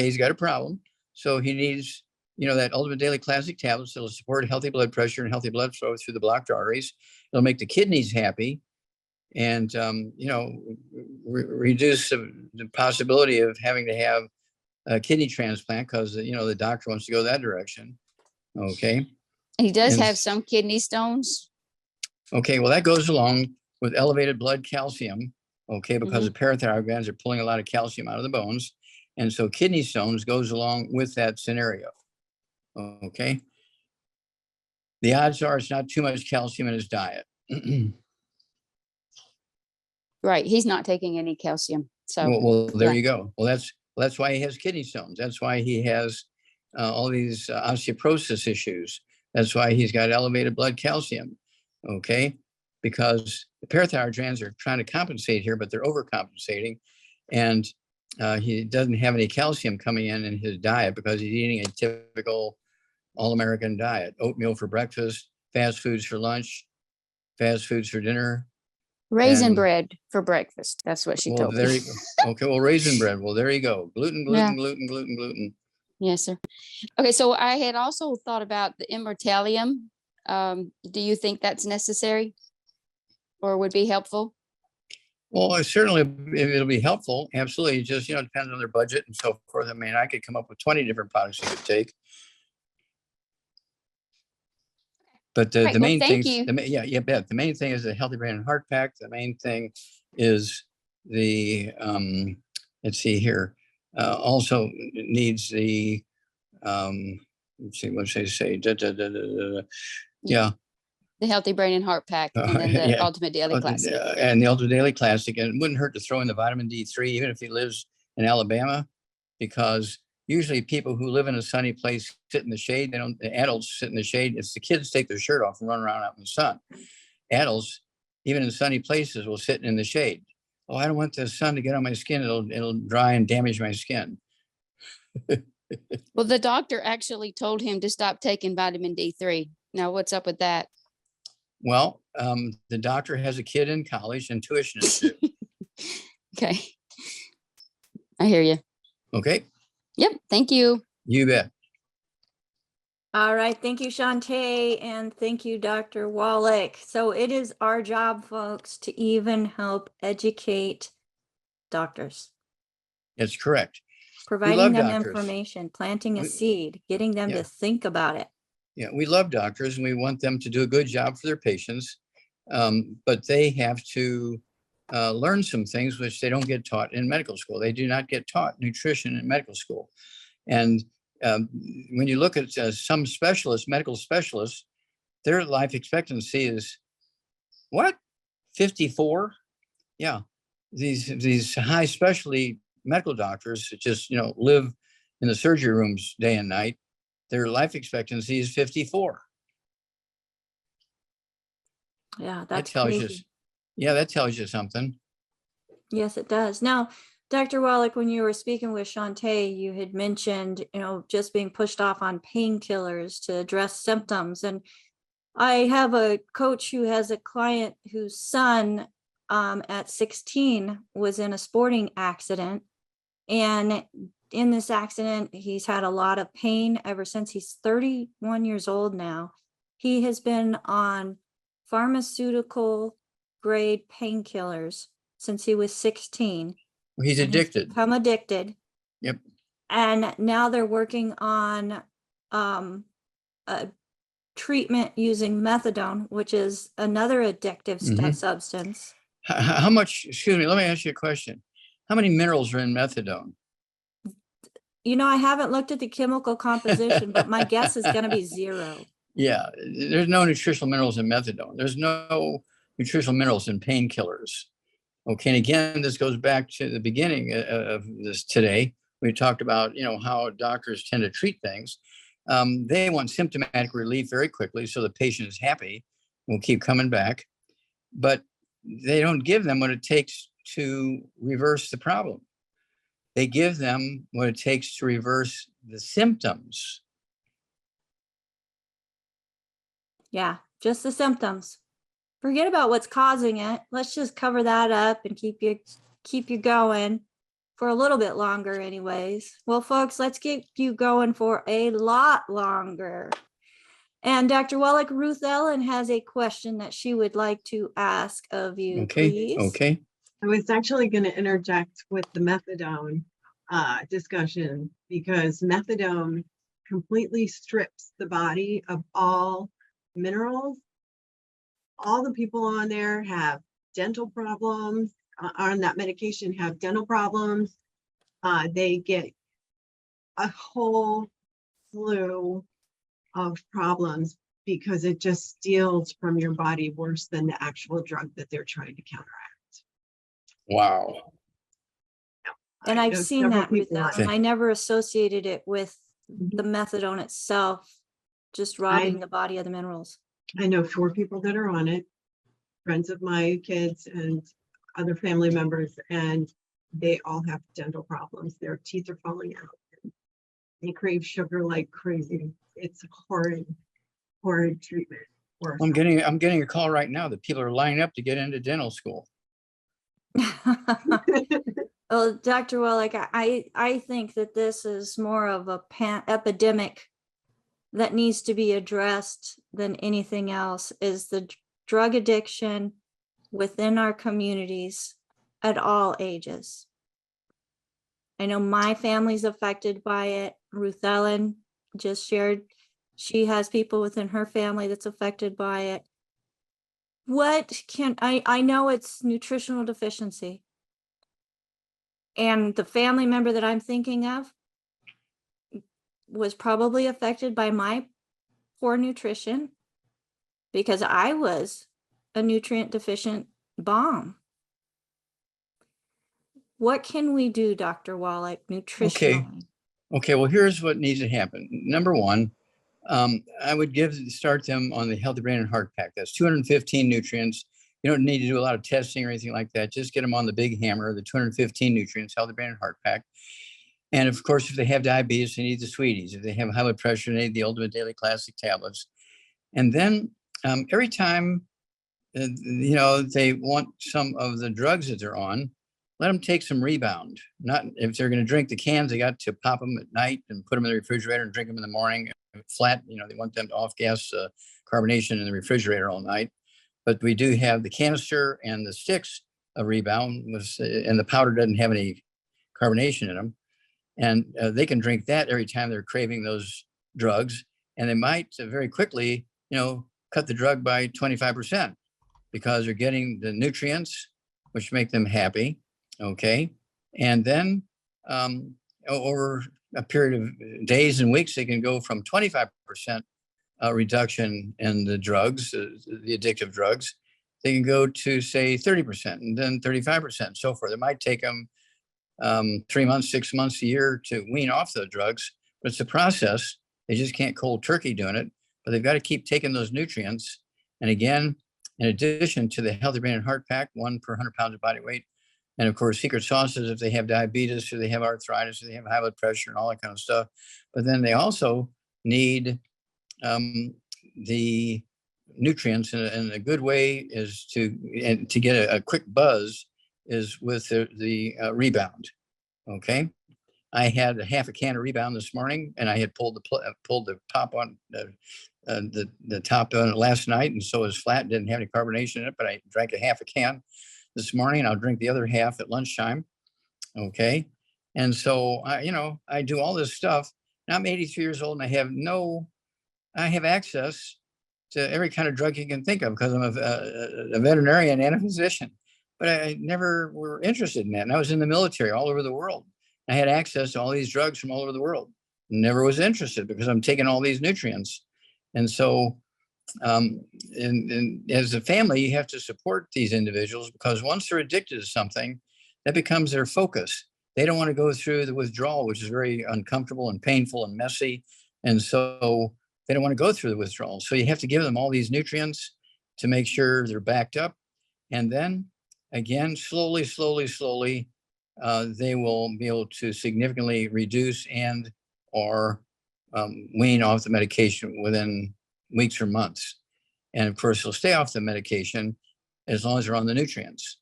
he's got a problem. So he needs, that Ultimate Daily Classic tablets that'll support healthy blood pressure and healthy blood flow through the blocked arteries. It'll make the kidneys happy, and reduce the possibility of having to have a kidney transplant, because the doctor wants to go that direction. Okay. he does And- have some kidney stones. Okay, well, that goes along with elevated blood calcium, okay, because the parathyroid glands are pulling a lot of calcium out of the bones. And so kidney stones goes along with that scenario, okay? The odds are it's not too much calcium in his diet. Right. He's not taking any calcium. So Well, there yeah. you go. Well, that's why he has kidney stones. That's why he has all these osteoporosis issues. That's why he's got elevated blood calcium, okay? Because the parathyroid glands are trying to compensate here, but they're overcompensating. And he doesn't have any calcium coming in his diet because he's eating a typical all-American diet: oatmeal for breakfast, fast foods for lunch, fast foods for dinner. Raisin And- bread for breakfast. That's what she Well, told there me. you go. Okay, well, raisin bread. Well, there you go. Gluten, Yeah. gluten, gluten, gluten, gluten. Yes, sir. Okay, so I had also thought about the immortalium. Do you think that's necessary or would be helpful? Well, certainly it'll be helpful. Absolutely. It just, depends on their budget and so forth. I mean, I could come up with 20 different products you could take. But the Right, well, main thank thing, you. the main thing is the Healthy Brain and Heart Pack. The main thing is the, let's see here, also needs the, let's see, what should I say? Yeah. The Healthy Brain and Heart Pack, and then the Yeah. Ultimate Daily Classic. And the Ultimate Daily Classic. And it wouldn't hurt to throw in the vitamin D3, even if he lives in Alabama, because usually people who live in a sunny place sit in the shade. The adults sit in the shade. It's the kids take their shirt off and run around out in the sun. Adults, even in sunny places, will sit in the shade. Oh, I don't want the sun to get on my skin. It'll dry and damage my skin. Well, the doctor actually told him to stop taking vitamin D3. Now, what's up with that? Well, the doctor has a kid in college and tuition is due. Okay. I hear you. Okay, Yep. Thank you. you bet. All right, thank you, Shantae, and thank you, Dr. Wallach. So it is our job, folks, to even help educate doctors, That's correct. providing love them doctors. information, planting a We- seed, getting them Yeah. to think about it. Yeah, we love doctors and we want them to do a good job for their patients, but they have to learn some things which they don't get taught in medical school. They do not get taught nutrition in medical school. And when you look at some specialists, medical specialists, their life expectancy is what? 54? Yeah. These high specialty medical doctors that just, live in the surgery rooms day and night, their life expectancy is 54. Yeah, that's tells you, crazy. that tells you something. Yes, it does. Now, Dr. Wallach, when you were speaking with Shantae, you had mentioned, just being pushed off on painkillers to address symptoms. And I have a coach who has a client whose son at 16 was in a sporting accident. And in this accident, he's had a lot of pain ever since. He's 31 years old now. He has been on pharmaceutical grade painkillers since he was 16. Well, he's and addicted. Become addicted. Yep. And now they're working on a treatment using methadone, which is another addictive substance. How much, excuse me, let me ask you a question. How many minerals are in methadone? I haven't looked at the chemical composition, but my guess is going to be 0. Yeah, there's no nutritional minerals in methadone. There's no nutritional minerals and painkillers. Okay, and again, this goes back to the beginning of this today. We talked about, how doctors tend to treat things. They want symptomatic relief very quickly, so the patient is happy, will keep coming back, but they don't give them what it takes to reverse the problem. They give them what it takes to reverse the symptoms. Yeah, just the symptoms. Forget about what's causing it. Let's just cover that up and keep you going for a little bit longer anyways. Well, folks, let's keep you going for a lot longer. And Dr. Wallach, Ruth Ellen has a question that she would like to ask of you, please. Okay. I was actually going to interject with the methadone discussion, because methadone completely strips the body of all minerals. All the people on there have dental problems, on that medication have dental problems. They get a whole slew of problems because it just steals from your body worse than the actual drug that they're trying to counteract. Wow. And I've seen that, Ruth Ellen. Okay. I never associated it with the methadone itself, just robbing the body of the minerals. I know 4 people that are on it, friends of my kids and other family members, and they all have dental problems. Their teeth are falling out. They crave sugar like crazy. It's a horrid treatment. I'm getting a call right now that people are lining up to get into dental school. Well, Dr. Wallach, I think that this is more of a epidemic that needs to be addressed than anything else, is the drug addiction within our communities at all ages. I know my family's affected by it. Ruth Ellen just shared she has people within her family that's affected by it. I know it's nutritional deficiency. And the family member that I'm thinking of was probably affected by my poor nutrition, because I was a nutrient deficient bomb. What can we do, Dr. Wallach, nutritionally? Okay, well, here's what needs to happen. Number one, I would start them on the Healthy Brain and Heart Pack. That's 215 nutrients. You don't need to do a lot of testing or anything like that. Just get them on the big hammer, the 215 nutrients, Healthy Brain and Heart Pack. And of course, if they have diabetes, they need the sweeties. If they have high blood pressure, they need the Ultimate Daily Classic tablets. And then every time, they want some of the drugs that they're on, let them take some Rebound. Not if they're going to drink the cans, they got to pop them at night and put them in the refrigerator and drink them in the morning flat. They want them to off gas carbonation in the refrigerator all night. But we do have the canister and the sticks of Rebound, and the powder doesn't have any carbonation in them. And they can drink that every time they're craving those drugs. And they might very quickly, cut the drug by 25% because they're getting the nutrients, which make them happy. Okay. And then over a period of days and weeks, they can go from 25% reduction in the drugs, the addictive drugs. They can go to, say, 30% and then 35% and so forth. It might take them 3 months, 6 months, a year to wean off the drugs, but it's a process. They just can't cold turkey doing it, but they've got to keep taking those nutrients. And again, in addition to the Healthy Brain and Heart Pack, 1 per 100 pounds of body weight. And of course, secret sauces if they have diabetes, or they have arthritis, or they have high blood pressure and all that kind of stuff. But then they also need the nutrients, and a good way is to get a quick buzz is with the Rebound. Okay. I had a half a can of Rebound this morning, and I had pulled the top on the top on it last night, and so it was flat, didn't have any carbonation in it, but I drank a half a can this morning. I'll drink the other half at lunchtime. Okay. And so I do all this stuff. Now I'm 83 years old, and I have access to every kind of drug you can think of because I'm a veterinarian and a physician, but I never were interested in that. And I was in the military all over the world. I had access to all these drugs from all over the world. Never was interested because I'm taking all these nutrients. And so and as a family, you have to support these individuals because once they're addicted to something, that becomes their focus. They don't want to go through the withdrawal, which is very uncomfortable and painful and messy. And so they don't want to go through the withdrawal. So you have to give them all these nutrients to make sure they're backed up. And then again, slowly, they will be able to significantly reduce and or wean off the medication within weeks or months. And of course, they'll stay off the medication as long as they're on the nutrients.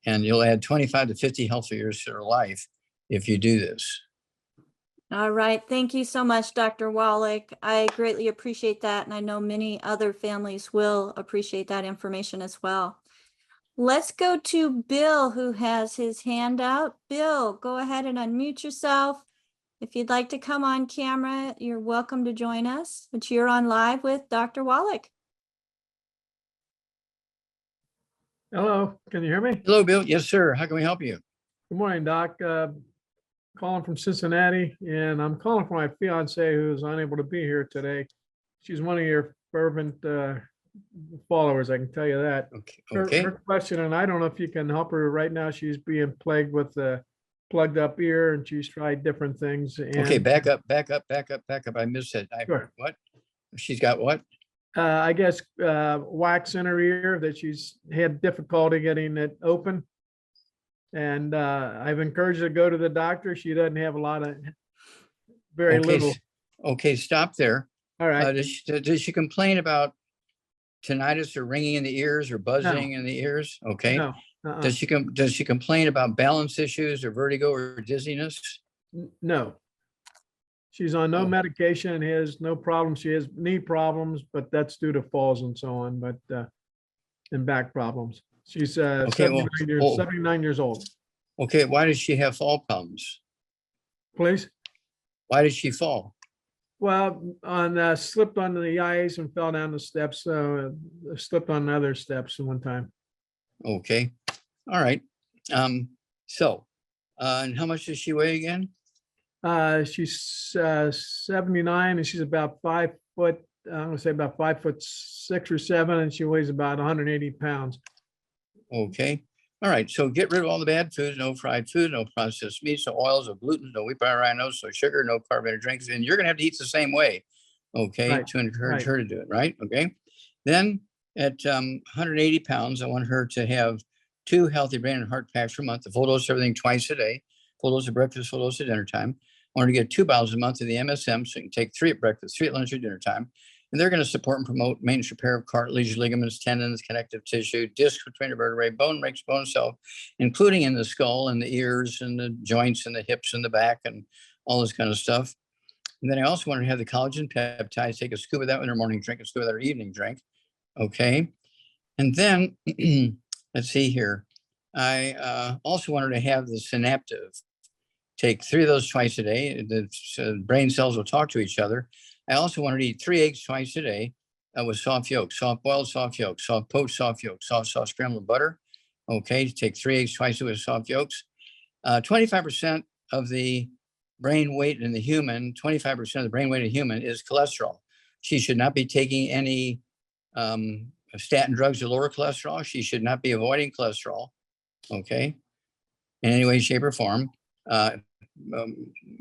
And you'll add 25 to 50 healthy years to their life if you do this. All right. Thank you so much, Dr. Wallach. I greatly appreciate that. And I know many other families will appreciate that information as well. Let's go to Bill, who has his hand out. Bill, go ahead and unmute yourself. If you'd like to come on camera, you're welcome to join us, but you're on live with Dr. Wallach. Hello, can you hear me? Hello, Bill. Yes, sir. How can we help you? Good morning, Doc. Calling from Cincinnati, and I'm calling for my fiance who's unable to be here today. She's one of your fervent followers, I can tell you that. Okay. Her question, and I don't know if you can help her right now. She's being plagued with a plugged up ear, and she's tried different things. And, Okay, back up. I missed it. Sure. What? She's got what? I guess wax in her ear that she's had difficulty getting it open. And I've encouraged her to go to the doctor. She doesn't have a lot of, very little. Okay, stop there. All right. Does she complain about tinnitus or ringing in the ears or buzzing in the ears? Okay. No. Does she complain about balance issues or vertigo or dizziness? No. She's on no Oh. medication, has no problems. She has knee problems, but that's due to falls and so on, but and back problems. She's 79 years old. Okay, why does she have fall problems? Please. Why did she fall? Well, slipped on the ice and fell down the steps. Slipped on other steps one time. Okay, all right. And how much does she weigh again? She's 79 and she's about 5 foot. I'm gonna say about 5'6" or 7", and she weighs about 180 pounds. Okay, all right. So get rid of all the bad foods, no fried food, no processed meats, no oils, no gluten, no wheat, rye, no sugar, no carbonated drinks. And you're gonna have to eat the same way, okay, Right, to encourage right. her to do it, right? Okay. Then at 180 pounds, I want her to have 2 healthy brain and heart packs per month, the full dose of everything twice a day, full dose of breakfast, full dose at dinner time. I want her to get 2 bottles a month of the MSM, so you can take 3 at breakfast, 3 at lunch or dinner time. And they're going to support and promote maintenance repair of cartilage, ligaments, tendons, connective tissue, discs between the vertebrae, bone makes bone cell, including in the skull and the ears and the joints and the hips and the back and all this kind of stuff. And then I also want her to have the collagen peptides, take a scoop of that with her morning drink, a scoop of that her evening drink. Okay. And then let's see here. I also want her to have the synaptive. Take 3 of those twice a day. The brain cells will talk to each other. I also want her to eat 3 eggs twice a day with soft yolk, soft boiled soft yolk, soft poached soft yolk, soft scrambled butter. Okay, take 3 eggs twice a day with soft yolks. 25% of the brain weight in the human, 25% of the brain weight in the human is cholesterol. She should not be taking any statin drugs to lower cholesterol. She should not be avoiding cholesterol, okay, in any way, shape, or form.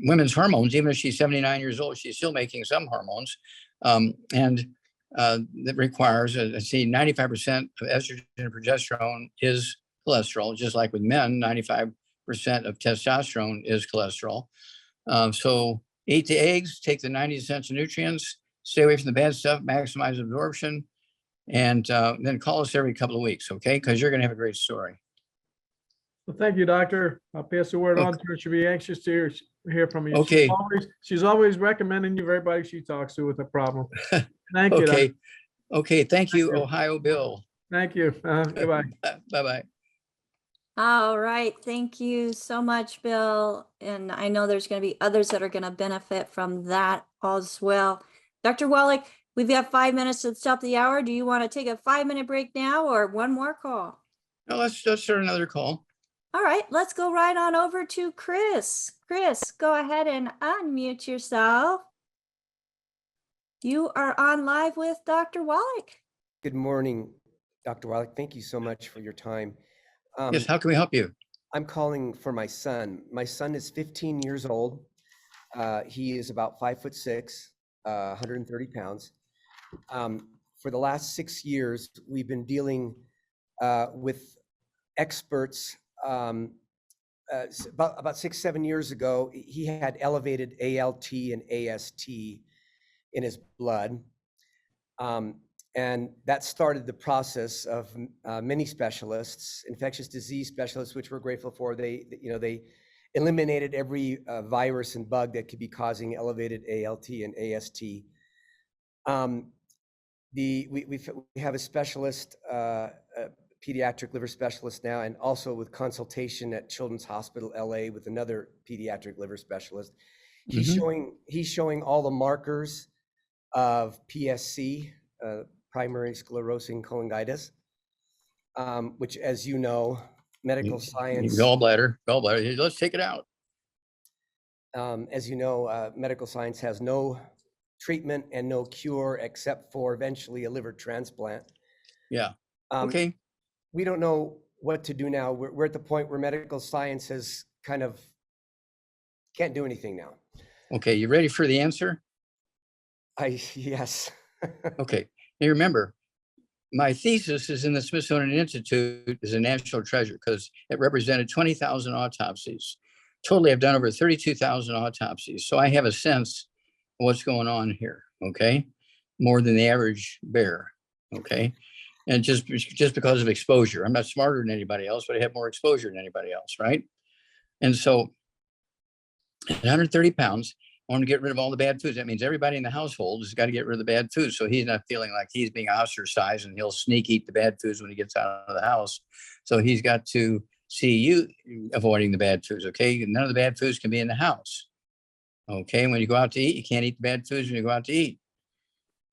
Women's hormones, even if she's 79 years old, she's still making some hormones. That requires, 95% of estrogen and progesterone is cholesterol, just like with men, 95% of testosterone is cholesterol. So eat the eggs, take the 90 essential nutrients, stay away from the bad stuff, maximize absorption, and then call us every couple of weeks, okay? Because you're going to have a great story. Well, thank you, doctor. I'll pass the word on to her. She'll be anxious to hear from you. Okay. She's always recommending you for everybody she talks to with a problem. Thank you. Okay. Doctor. Okay. Thank you, Thank you. Ohio Bill. Thank you. Goodbye. Bye-bye. All right. Thank you so much, Bill. And I know there's going to be others that are going to benefit from that as well. Dr. Wallach, we've got 5 minutes to stop the hour. Do you want to take a 5-minute break now or one more call? No, let's start another call. All right, let's go right on over to Chris. Chris, go ahead and unmute yourself. You are on live with Dr. Wallach. Good morning, Dr. Wallach. Thank you so much for your time. Yes, how can we help you? I'm calling for my son. My son is 15 years old. He is about 5'6", 130 pounds. For the last 6 years, we've been dealing with experts. About 6-7 years ago, he had elevated ALT and AST in his blood. And that started the process of many specialists, infectious disease specialists, which we're grateful for. They eliminated every virus and bug that could be causing elevated ALT and AST. We have a specialist, a pediatric liver specialist now, and also with consultation at Children's Hospital LA with another pediatric liver specialist. He's showing all the markers of PSC, primary sclerosing cholangitis, which, as you know, medical science. Gallbladder. Let's take it out. As you know, medical science has no treatment and no cure except for eventually a liver transplant. Yeah. Okay. We don't know what to do now. We're at the point where medical science has kind of can't do anything now. Okay. You ready for the answer? Yes. Okay. Now remember, my thesis is in the Smithsonian Institute is a national treasure because it represented 20,000 autopsies. Totally, I've done over 32,000 autopsies. So I have a sense of what's going on here. Okay. More than the average bear. Okay. And just because of exposure, I'm not smarter than anybody else, but I have more exposure than anybody else. Right. And so at 130 pounds, I want to get rid of all the bad foods. That means everybody in the household has got to get rid of the bad foods. So he's not feeling like he's being ostracized and he'll sneak eat the bad foods when he gets out of the house. So he's got to see you avoiding the bad foods. Okay. None of the bad foods can be in the house. Okay. When you go out to eat, you can't eat the bad foods when you go out to eat.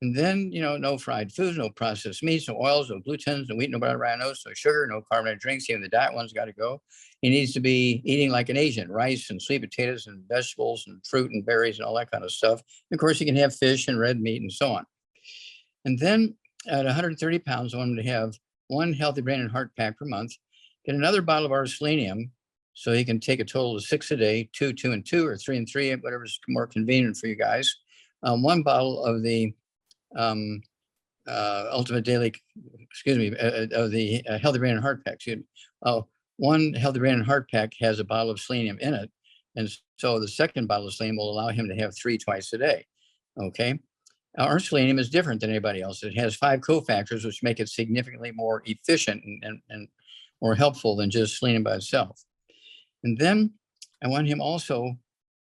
And then, no fried foods, no processed meats, no oils, no glutens, no wheat, no butter, rhinos, no sugar, no carbonated drinks. Even the diet one's got to go. He needs to be eating like an Asian, rice and sweet potatoes and vegetables and fruit and berries and all that kind of stuff. And of course, he can have fish and red meat and so on. And then at 130 pounds, I want him to have one healthy brain and heart pack per month, get another bottle of our selenium so he can take a total of 6 a day, 2, 2, and 2, or 3 and 3, whatever's more convenient for you guys. One bottle of the ultimate daily, of the healthy brain and heart pack. One healthy brain and heart pack has a bottle of selenium in it. And so the second bottle of selenium will allow him to have 3 twice a day. Okay. Our selenium is different than anybody else. It has 5 cofactors, which make it significantly more efficient and more helpful than just selenium by itself. And then I want him also,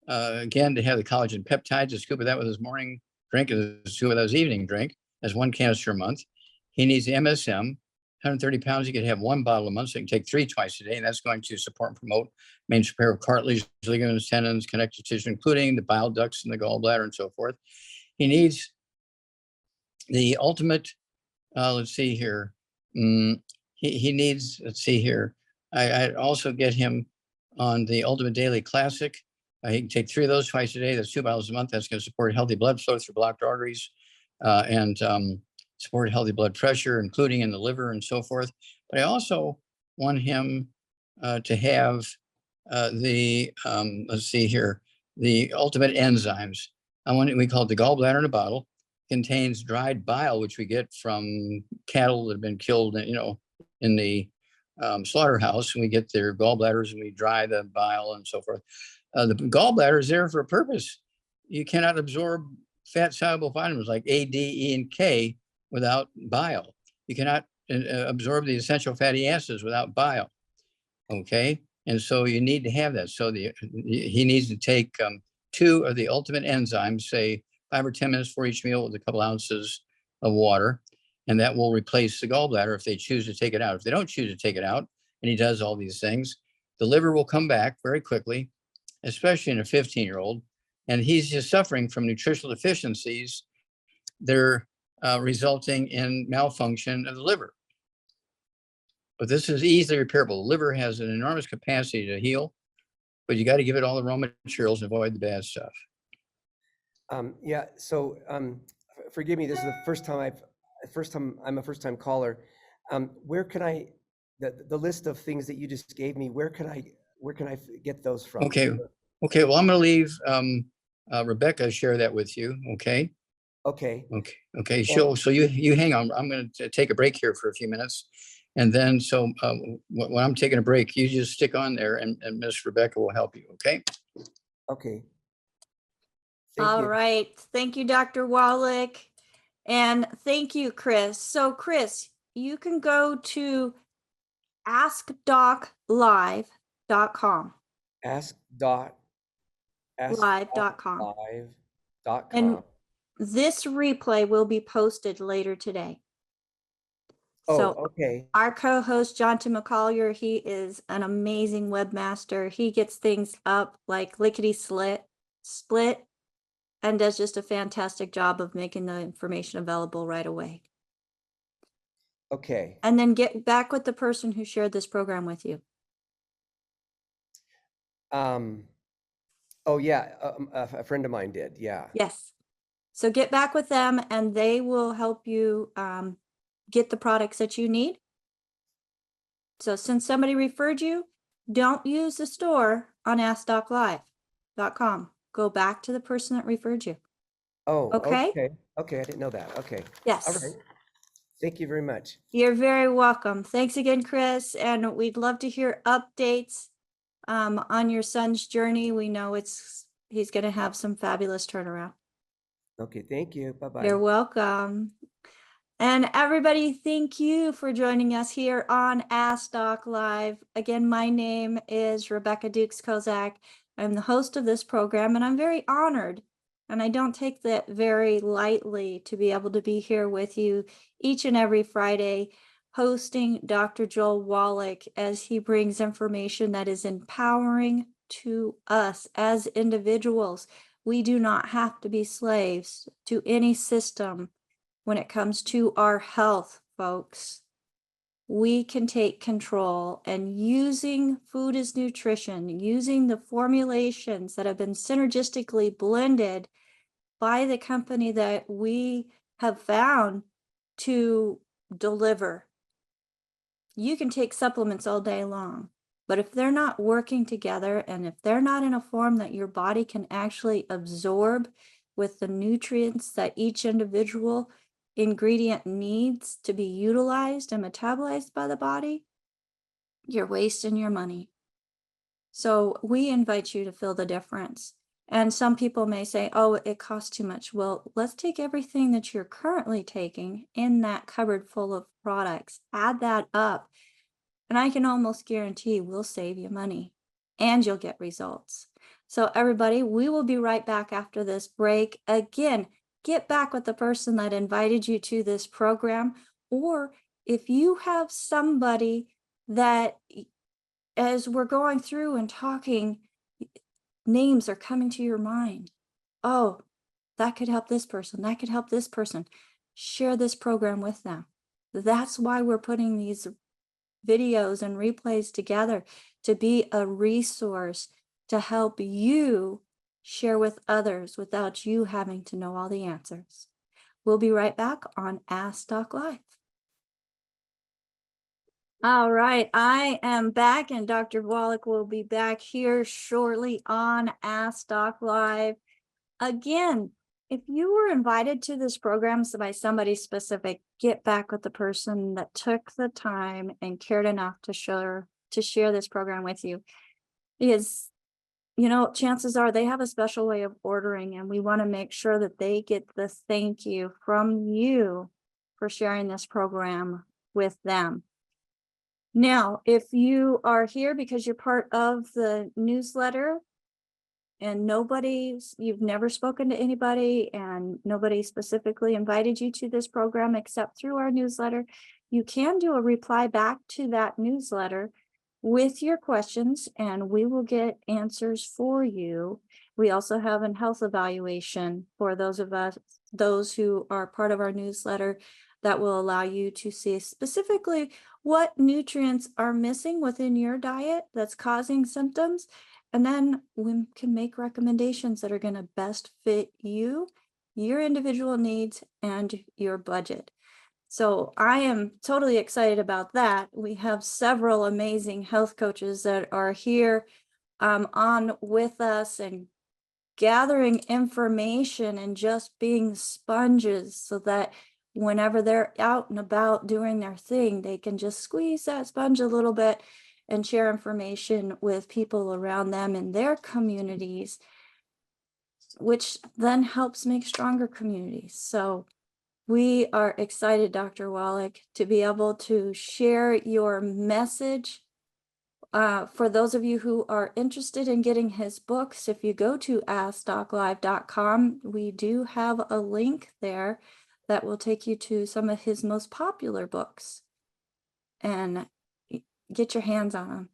again, to have the collagen peptides, a scoop of that with his morning drink, a scoop of that his evening drink, as 1 canister a month. He needs the MSM. 130 pounds, he could have 1 bottle a month, so he can take 3 twice a day, and that's going to support and promote maintenance repair of cartilage, ligaments, tendons, connective tissue, including the bile ducts and the gallbladder and so forth. He needs the ultimate, let's see here. He needs, let's see here. I also get him on the Ultimate Daily Classic. He can take 3 of those twice a day. That's 2 bottles a month. That's going to support healthy blood flow through blocked arteries and support healthy blood pressure, including in the liver and so forth. But I also want him to have let's see here, the ultimate enzymes. I want it, we call it the gallbladder in a bottle. Contains dried bile, which we get from cattle that have been killed, in the slaughterhouse. And we get their gallbladders and we dry the bile and so forth. The gallbladder is there for a purpose. You cannot absorb fat soluble vitamins like A, D, E, and K without bile. You cannot absorb the essential fatty acids without bile. Okay. And so you need to have that. So he needs to take 2 of the ultimate enzymes, say 5 or 10 minutes for each meal with a couple ounces of water. And that will replace the gallbladder if they choose to take it out. If they don't choose to take it out, and he does all these things, the liver will come back very quickly, especially in a 15-year-old. And he's just suffering from nutritional deficiencies. They're resulting in malfunction of the liver. But this is easily repairable. The liver has an enormous capacity to heal, but you got to give it all the raw materials and avoid the bad stuff. Yeah. So forgive me, this is the first time I'm a first time caller. Where can the list of things that you just gave me, where can I get those from? Okay. Okay. Well, I'm going to leave Rebecca share that with you. Okay. Okay. Okay. Okay. So you hang on. I'm going to take a break here for a few minutes. And then, so when I'm taking a break, you just stick on there and Miss Rebecca will help you. Okay. Okay. Thank All you. right. Thank you, Dr. Wallach. And thank you, Chris. So Chris, you can go to askdoclive.com. Live.com. Live.com. And this replay will be posted later today. So okay. our co-host, Jonathan McCollier, he is an amazing webmaster. He gets things up like lickety split and does just a fantastic job of making the information available right away. Okay. And then get back with the person who shared this program with you. Oh yeah, a friend of mine did. Yeah. Yes. So get back with them and they will help you get the products that you need. So since somebody referred you, don't use the store on askdoclive.com. Go back to the person that referred you. Oh, Okay? Okay, I didn't know that. Okay. Yes. All right. Thank you very much. You're very welcome. Thanks again, Chris. And we'd love to hear updates on your son's journey. We know he's going to have some fabulous turnaround. Okay, thank you. Bye-bye. You're welcome. And everybody, thank you for joining us here on Ask Doc Live. Again, my name is Rebecca Dukes-Kozak. I'm the host of this program, and I'm very honored, and I don't take that very lightly, to be able to be here with you each and every Friday, hosting Dr. Joel Wallach as he brings information that is empowering to us as individuals. We do not have to be slaves to any system. When it comes to our health, folks, we can take control, and using food as nutrition, using the formulations that have been synergistically blended by the company that we have found to deliver. You can take supplements all day long, but if they're not working together and if they're not in a form that your body can actually absorb with the nutrients that each individual ingredient needs to be utilized and metabolized by the body, you're wasting your money. So we invite you to feel the difference. And some people may say, oh, it costs too much. Well, let's take everything that you're currently taking in that cupboard full of products, add that up, and I can almost guarantee we'll save you money and you'll get results. So everybody, we will be right back after this break. Again, get back with the person that invited you to this program, or if you have somebody that, as we're going through and talking, names are coming to your mind. Oh, that could help this person. That could help this person. Share this program with them. That's why we're putting these videos and replays together, to be a resource to help you share with others without you having to know all the answers. We'll be right back on Ask Doc Live. All right, I am back, and Dr. Wallach will be back here shortly on Ask Doc Live. Again, if you were invited to this program by somebody specific, get back with the person that took the time and cared enough to share this program with you. Because, chances are they have a special way of ordering, and we want to make sure that they get the thank you from you for sharing this program with them. Now, if you are here because you're part of the newsletter and you've never spoken to anybody and nobody specifically invited you to this program except through our newsletter, you can do a reply back to that newsletter with your questions and we will get answers for you. We also have a health evaluation for those who are part of our newsletter that will allow you to see specifically what nutrients are missing within your diet that's causing symptoms. And then we can make recommendations that are going to best fit you, your individual needs and your budget. So I am totally excited about that. We have several amazing health coaches that are here on with us and gathering information and just being sponges so that whenever they're out and about doing their thing, they can just squeeze that sponge a little bit and share information with people around them in their communities, which then helps make stronger communities. So we are excited, Dr. Wallach, to be able to share your message. For those of you who are interested in getting his books, if you go to AskDocLive.com, we do have a link there that will take you to some of his most popular books. And get your hands on them.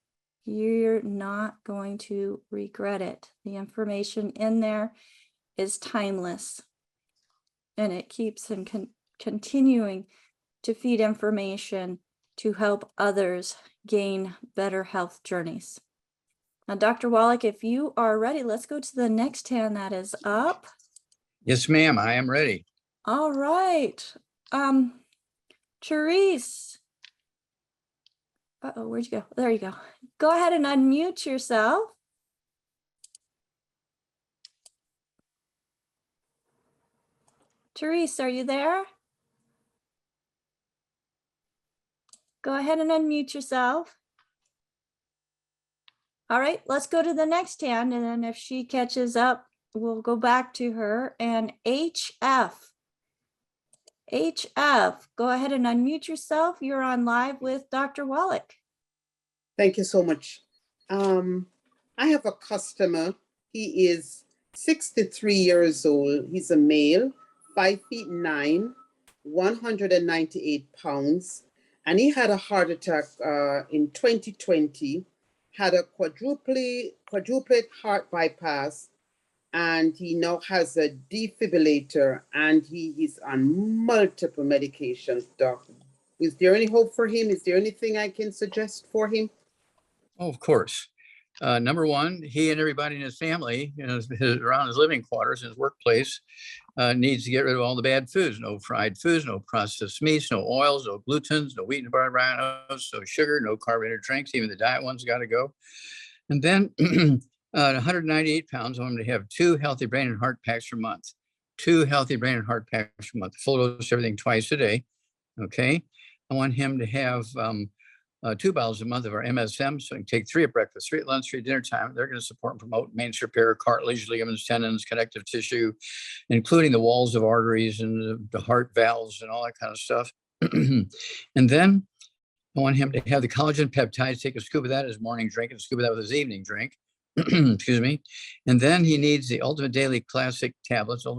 You're not going to regret it. The information in there is timeless. And it keeps him continuing to feed information to help others gain better health journeys. Now, Dr. Wallach, if you are ready, let's go to the next hand that is up. Yes, ma'am, I am ready. All right. Therese. Uh-oh, where'd you go? There you go. Go ahead and unmute yourself. Therese, are you there? Go ahead and unmute yourself. All right, let's go to the next hand, and then if she catches up, we'll go back to her. And HF. HF, go ahead and unmute yourself. You're on live with Dr. Wallach. Thank you so much. I have a customer. He is 63 years old. He's a male, 5'9", 198 pounds. And he had a heart attack in 2020, had a quadruplet heart bypass, and he now has a defibrillator, and he is on multiple medications, Doc. Is there any hope for him? Is there anything I can suggest for him? Oh, of course. Number one, he and everybody in his family, around his living quarters, his workplace, needs to get rid of all the bad foods. No fried foods, no processed meats, no oils, no glutens, no wheat and barbanos, no sugar, no carbonated drinks. Even the diet ones got to go. And then 198 pounds, I want him to have 2 healthy brain and heart packs per month. 2 healthy brain and heart packs per month. Full dose everything twice a day. Okay. I want him to have 2 bottles a month of our MSM, so he can take 3 at breakfast, 3 at lunch, 3 at dinner time. They're going to support and promote maintenance repair, cartilage, ligaments, tendons, connective tissue, including the walls of arteries and the heart valves and all that kind of stuff. And then I want him to have the collagen peptides, take a scoop of that as morning drink and a scoop of that with his evening drink. Excuse me. And then he needs the Ultimate Daily Classic tablets, 2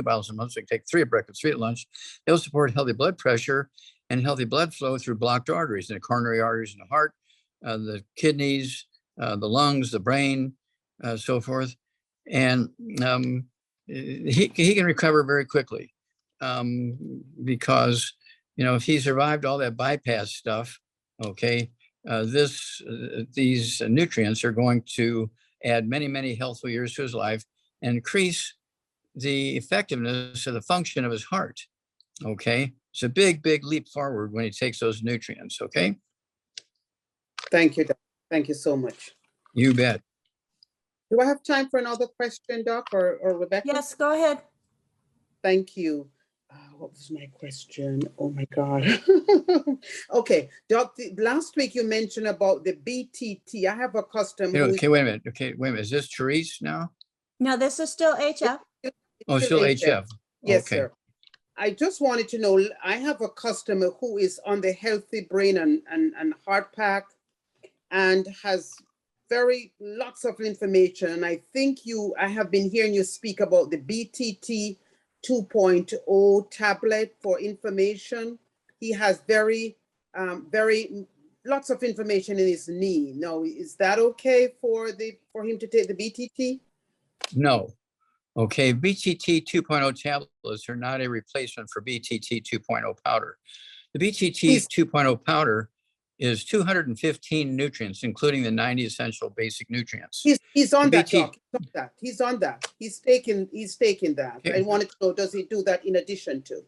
bottles a month, so he can take 3 at breakfast, 3 at lunch. They'll support healthy blood pressure and healthy blood flow through blocked arteries, the coronary arteries in the heart, the kidneys, the lungs, the brain, so forth. And he can recover very quickly because, if he survived all that bypass stuff, okay, these nutrients are going to add many, many healthful years to his life and increase the effectiveness of the function of his heart. Okay. It's a big, big leap forward when he takes those nutrients. Okay. Thank you, Doc. Thank you so much. You bet. Do I have time for another question, Doc, or Rebecca? Yes, go ahead. Thank you. What was my question? Oh my God. Okay, Doc, last week you mentioned about the BTT. I have a customer. Okay, wait a minute. Okay, wait a minute. Is this Therese now? No, this is still HF. Oh, still HF. Yes, Okay. sir. I just wanted to know, I have a customer who is on the Healthy Brain and Heart Pack and has lots of information. And I think I have been hearing you speak about the BTT 2.0 tablet for information. He has lots of information in his knee. Now, is that okay for him to take the BTT? No. Okay, BTT 2.0 tablets are not a replacement for BTT 2.0 powder. The BTT 2.0 powder is 215 nutrients, including the 90 essential basic nutrients. He's on The that, BT doc. He's on that. He's on that. He's taking that. Okay. I wanted to know, does he do that in addition to?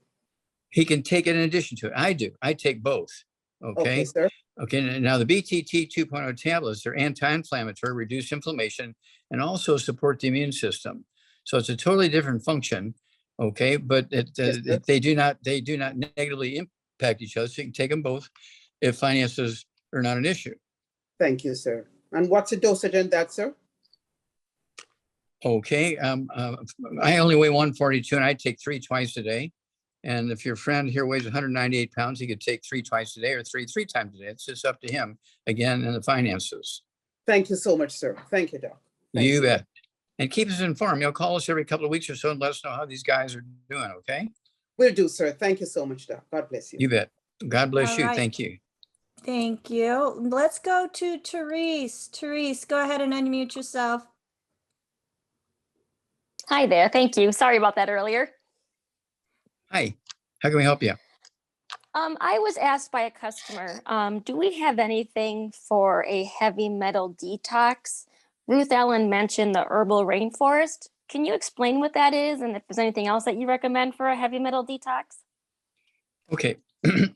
He can take it in addition to it. I do. I take both. Okay, Okay. sir. Okay. Now the BTT 2.0 tablets are anti-inflammatory, reduce inflammation, and also support the immune system. So it's a totally different function. Okay, but Yes, sir. they do not negatively impact each other. So you can take them both if finances are not an issue. Thank you, sir. And what's the dosage on that, sir? Okay. I only weigh 142 and I take 3 twice a day. And if your friend here weighs 198 pounds, he could take 3 twice a day or three times a day. It's just up to him, again, and the finances. Thank you so much, sir. Thank you, doc. Thank You bet. And keep us informed. You'll call us every couple of weeks or so and let us know how these guys are doing, okay? Will do, sir. Thank you so much, doc. God bless you. You bet. God bless All you. right. Thank you. Thank you. Let's go to Therese. Therese, go ahead and unmute yourself. Hi there. Thank you. Sorry about that earlier. Hi. How can we help you? I was asked by a customer, do we have anything for a heavy metal detox? Ruth Ellen mentioned the herbal rainforest. Can you explain what that is and if there's anything else that you recommend for a heavy metal detox? Okay.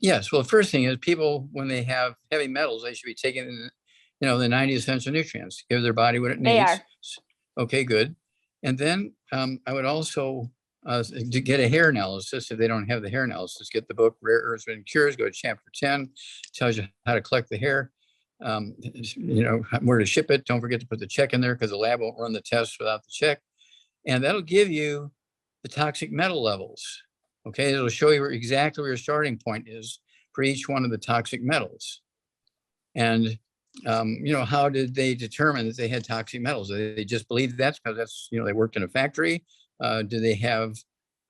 Yes. Well, the first thing is people, when they have heavy metals, they should be taking, the 90 essential nutrients, give their body what it needs. They are. Okay, good. And then I would also to get a hair analysis. If they don't have the hair analysis, get the book Rare Earths and Cures, go to chapter 10, tells you how to collect the hair, where to ship it. Don't forget to put the check in there because the lab won't run the test without the check. And that'll give you the toxic metal levels. Okay, it'll show you exactly where your starting point is for each one of the toxic metals. And how did they determine that they had toxic metals? They just believed that's because that's, they worked in a factory. Do they have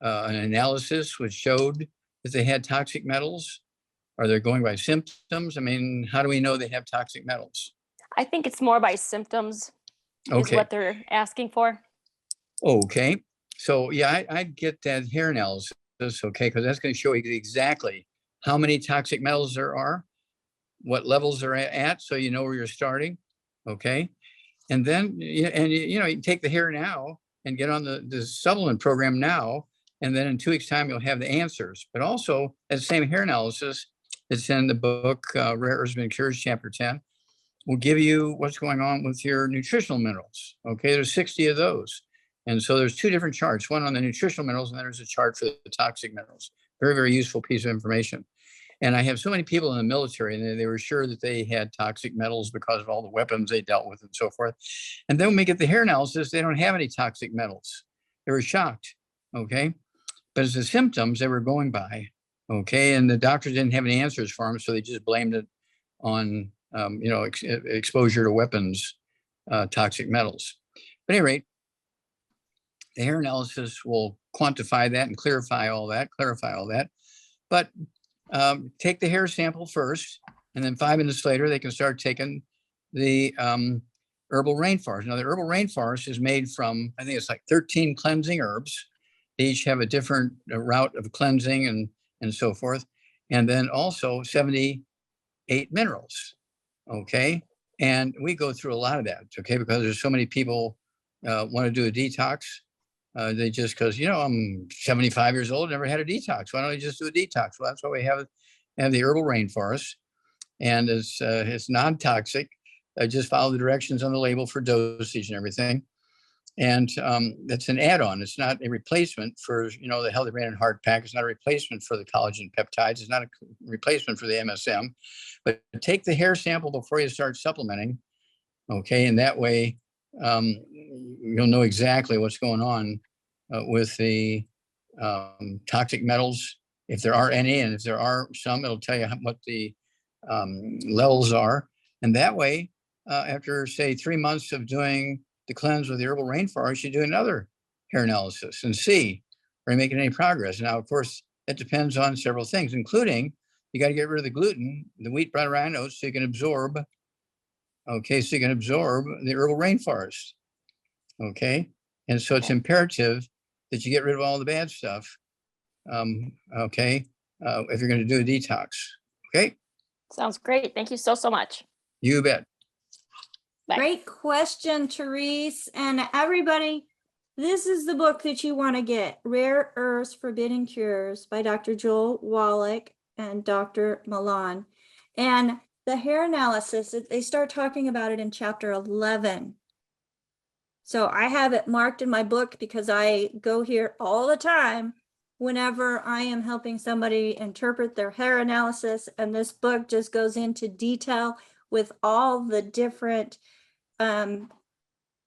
an analysis which showed that they had toxic metals? Are they going by symptoms? I mean, how do we know they have toxic metals? I think it's more by symptoms is Okay. what they're asking for. Okay. So yeah, I'd get that hair analysis, okay, because that's going to show you exactly how many toxic metals there are, what levels they're at, so you know where you're starting. Okay. And then, you can take the hair now and get on the supplement program now. And then in 2 weeks' time, you'll have the answers. But also, that same hair analysis that's in the book, Rare Earths and Cures, chapter 10, will give you what's going on with your nutritional minerals. Okay, there's 60 of those. And so there's 2 different charts, one on the nutritional minerals, and then there's a chart for the toxic minerals. Very, very useful piece of information. And I have so many people in the military, and they were sure that they had toxic metals because of all the weapons they dealt with and so forth. And then when we get the hair analysis, they don't have any toxic metals. They were shocked, okay? But as the symptoms they were going by, okay? And the doctors didn't have any answers for them, so they just blamed it on, exposure to weapons, toxic metals. But at any rate, the hair analysis will quantify that and clarify all that. But take the hair sample first, and then 5 minutes later, they can start taking the herbal rainforest. Now, the herbal rainforest is made from, I think it's like 13 cleansing herbs. They each have a different route of cleansing and so forth. And then also 78 minerals, okay? And we go through a lot of that, okay? Because there's so many people want to do a detox. They just, because, I'm 75 years old, never had a detox. Why don't I just do a detox? Well, that's why we have the herbal rainforest, and it's non-toxic. I just follow the directions on the label for dosage and everything. And it's an add-on. It's not a replacement for, the Healthy Brain and Heart Pack. It's not a replacement for the collagen peptides. It's not a replacement for the MSM. But take the hair sample before you start supplementing, okay? And that way, you'll know exactly what's going on with the toxic metals, if there are any, and if there are some, it'll tell you what the levels are. And that way, after say 3 months of doing the cleanse with the herbal rainforest, you do another hair analysis and see are you making any progress. Now, of course, that depends on several things, including you got to get rid of the gluten, the wheat, brown rye oats, so you can absorb. Okay, so you can absorb the herbal rainforest. Okay, and so it's imperative that you get rid of all the bad stuff. Okay, if you're going to do a detox. Okay. Sounds great. Thank you so, so much. You bet. Bye. Great question, Therese. And everybody, this is the book that you want to get, Rare Earths Forbidden Cures by Dr. Joel Wallach and Dr. Milan. And the hair analysis, they start talking about it in chapter 11. So I have it marked in my book because I go here all the time whenever I am helping somebody interpret their hair analysis. And this book just goes into detail with all the different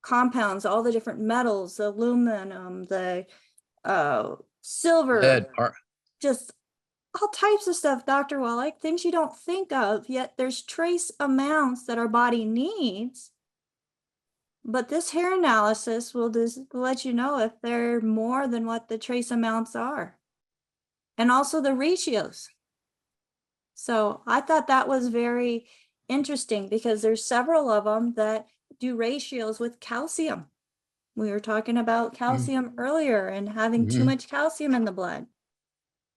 compounds, all the different metals, the aluminum, the silver, Lead, just all types of stuff, Dr. Wallach, things you don't think of, yet there's trace amounts that our body needs. But this hair analysis will just let you know if they're more than what the trace amounts are. And also the ratios. So I thought that was very interesting because there's several of them that do ratios with calcium. We were talking about calcium earlier and having too much calcium in the blood.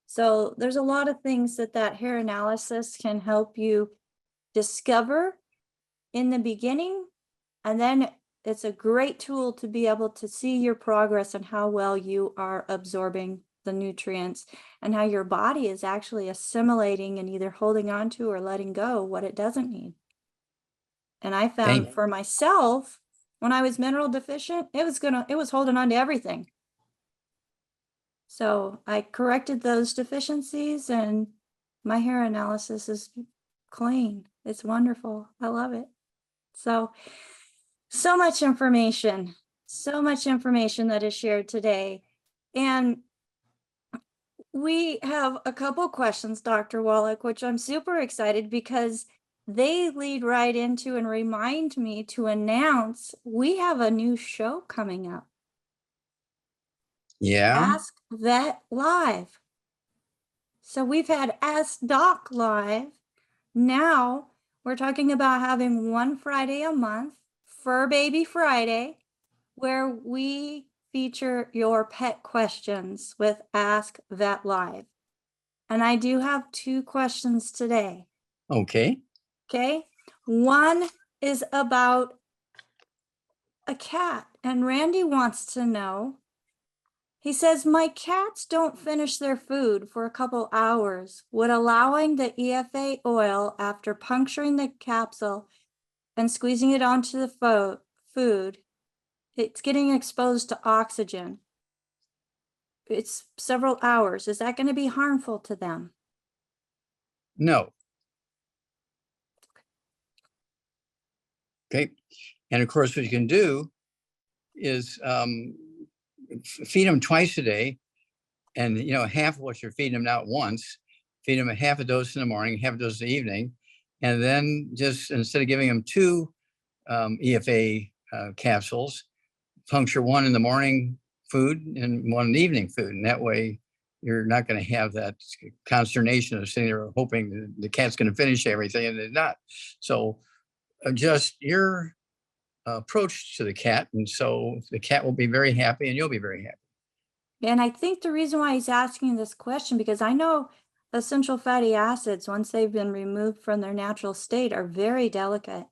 So there's a lot of things that hair analysis can help you discover in the beginning. And then it's a great tool to be able to see your progress and how well you are absorbing the nutrients and how your body is actually assimilating and either holding on to or letting go what it doesn't need. And I found for myself, when I was mineral deficient, it was holding on to everything. So I corrected those deficiencies and my hair analysis is clean. It's wonderful. I love it. So much information that is shared today. And we have a couple questions, Dr. Wallach, which I'm super excited because they lead right into and remind me to announce we have a new show coming up. Yeah. Ask Vet Live. So we've had Ask Doc Live. Now we're talking about having one Friday a month, Fur Baby Friday, where we feature your pet questions with Ask Vet Live. And I do have 2 questions today. Okay. Okay. One is about a cat, and Randy wants to know. He says, my cats don't finish their food for a couple hours. Would allowing the EFA oil after puncturing the capsule and squeezing it onto the food, it's getting exposed to oxygen. It's several hours. Is that going to be harmful to them? No. Okay. And of course, what you can do is feed them twice a day. And, half of what you're feeding them now at once, feed them a half a dose in the morning, half a dose in the evening. And then just instead of giving them 2 EFA capsules, puncture 1 in the morning food and 1 in the evening food. And that way you're not going to have that consternation of sitting there hoping the cat's going to finish everything and they're not. So adjust your approach to the cat. And so the cat will be very happy and you'll be very happy. And I think the reason why he's asking this question, because I know essential fatty acids, once they've been removed from their natural state, are very delicate.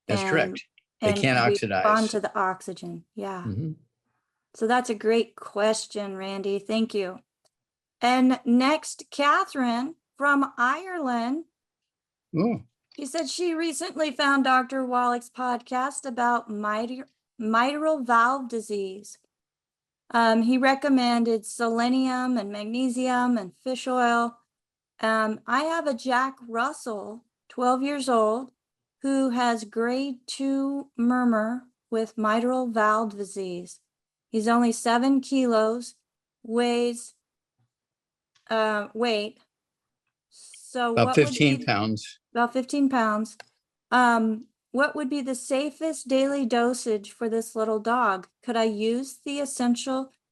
That's correct. They can't oxidize. Respond to the oxygen. Yeah. So that's a great question, Randy. Thank you. And next, Catherine from Ireland. She said she recently found Dr. Wallach's podcast about mitral valve disease. He recommended selenium and magnesium and fish oil. I have a Jack Russell, 12 years old, who has grade 2 murmur with mitral valve disease. He's only 7 kilos, weight. So about 15 pounds. About 15 pounds. What would be the safest daily dosage for this little dog? Could I use the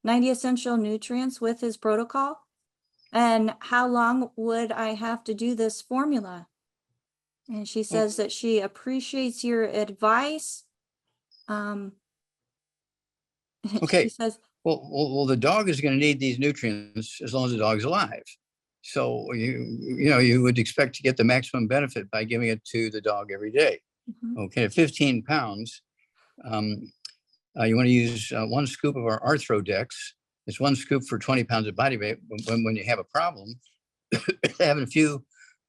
90 essential nutrients with his protocol? And how long would I have to do this formula? And she says that she appreciates your advice. Okay. She says, well, the dog is going to need these nutrients as long as the dog's alive. So you would expect to get the maximum benefit by giving it to the dog every day. Mhm. Okay, at 15 pounds, you want to use 1 scoop of our Arthrodex. It's 1 scoop for 20 pounds of body weight. When you have a problem, having a few,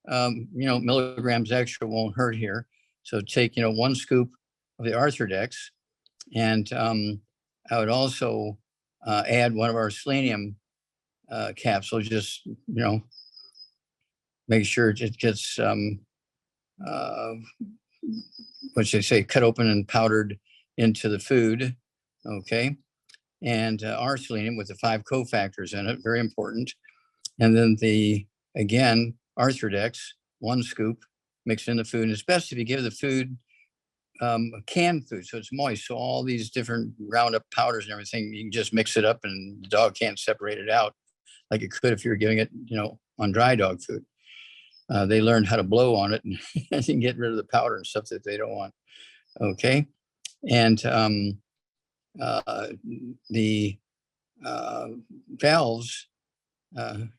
milligrams extra won't hurt here. So take, 1 scoop of the Arthrodex, and I would also add one of our selenium capsules. Just, make sure it gets, what they say, cut open and powdered into the food. Okay. And our selenium with the 5 cofactors in it, very important. And then again, Arthrodex, 1 scoop mixed in the food. And it's best if you give the food canned food, so it's moist. So all these different ground up powders and everything, you can just mix it up and the dog can't separate it out like it could if you were giving it, on dry dog food. They learned how to blow on it and get rid of the powder and stuff that they don't want. Okay. And the valves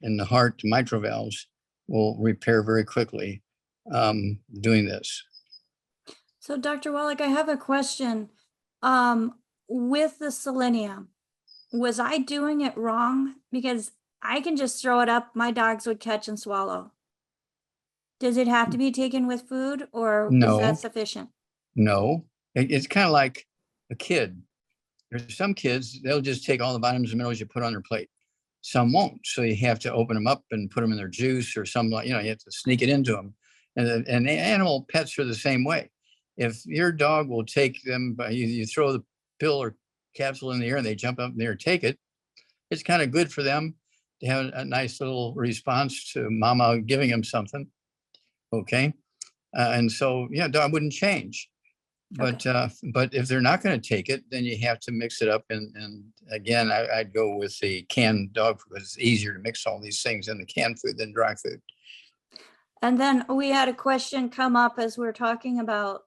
in the heart, mitral valves, will repair very quickly doing this. So Dr. Wallach, I have a question. With the selenium, was I doing it wrong? Because I can just throw it up, my dogs would catch and swallow. Does it have to be taken with food, or is No. that sufficient? No, it's kind of like a kid. There's some kids, they'll just take all the vitamins and minerals you put on their plate. Some won't. So you have to open them up and put them in their juice or something like, you have to sneak it into them. And the animal pets are the same way. If your dog will take them, you throw the pill or capsule in the air and they jump up in the air and take it, it's kind of good for them to have a nice little response to mama giving them something. Okay. And so, dog wouldn't change. But if they're not going to take it, then you have to mix it up. And again, I'd go with the canned dog food because it's easier to mix all these things in the canned food than dry food. And then we had a question come up as we're talking about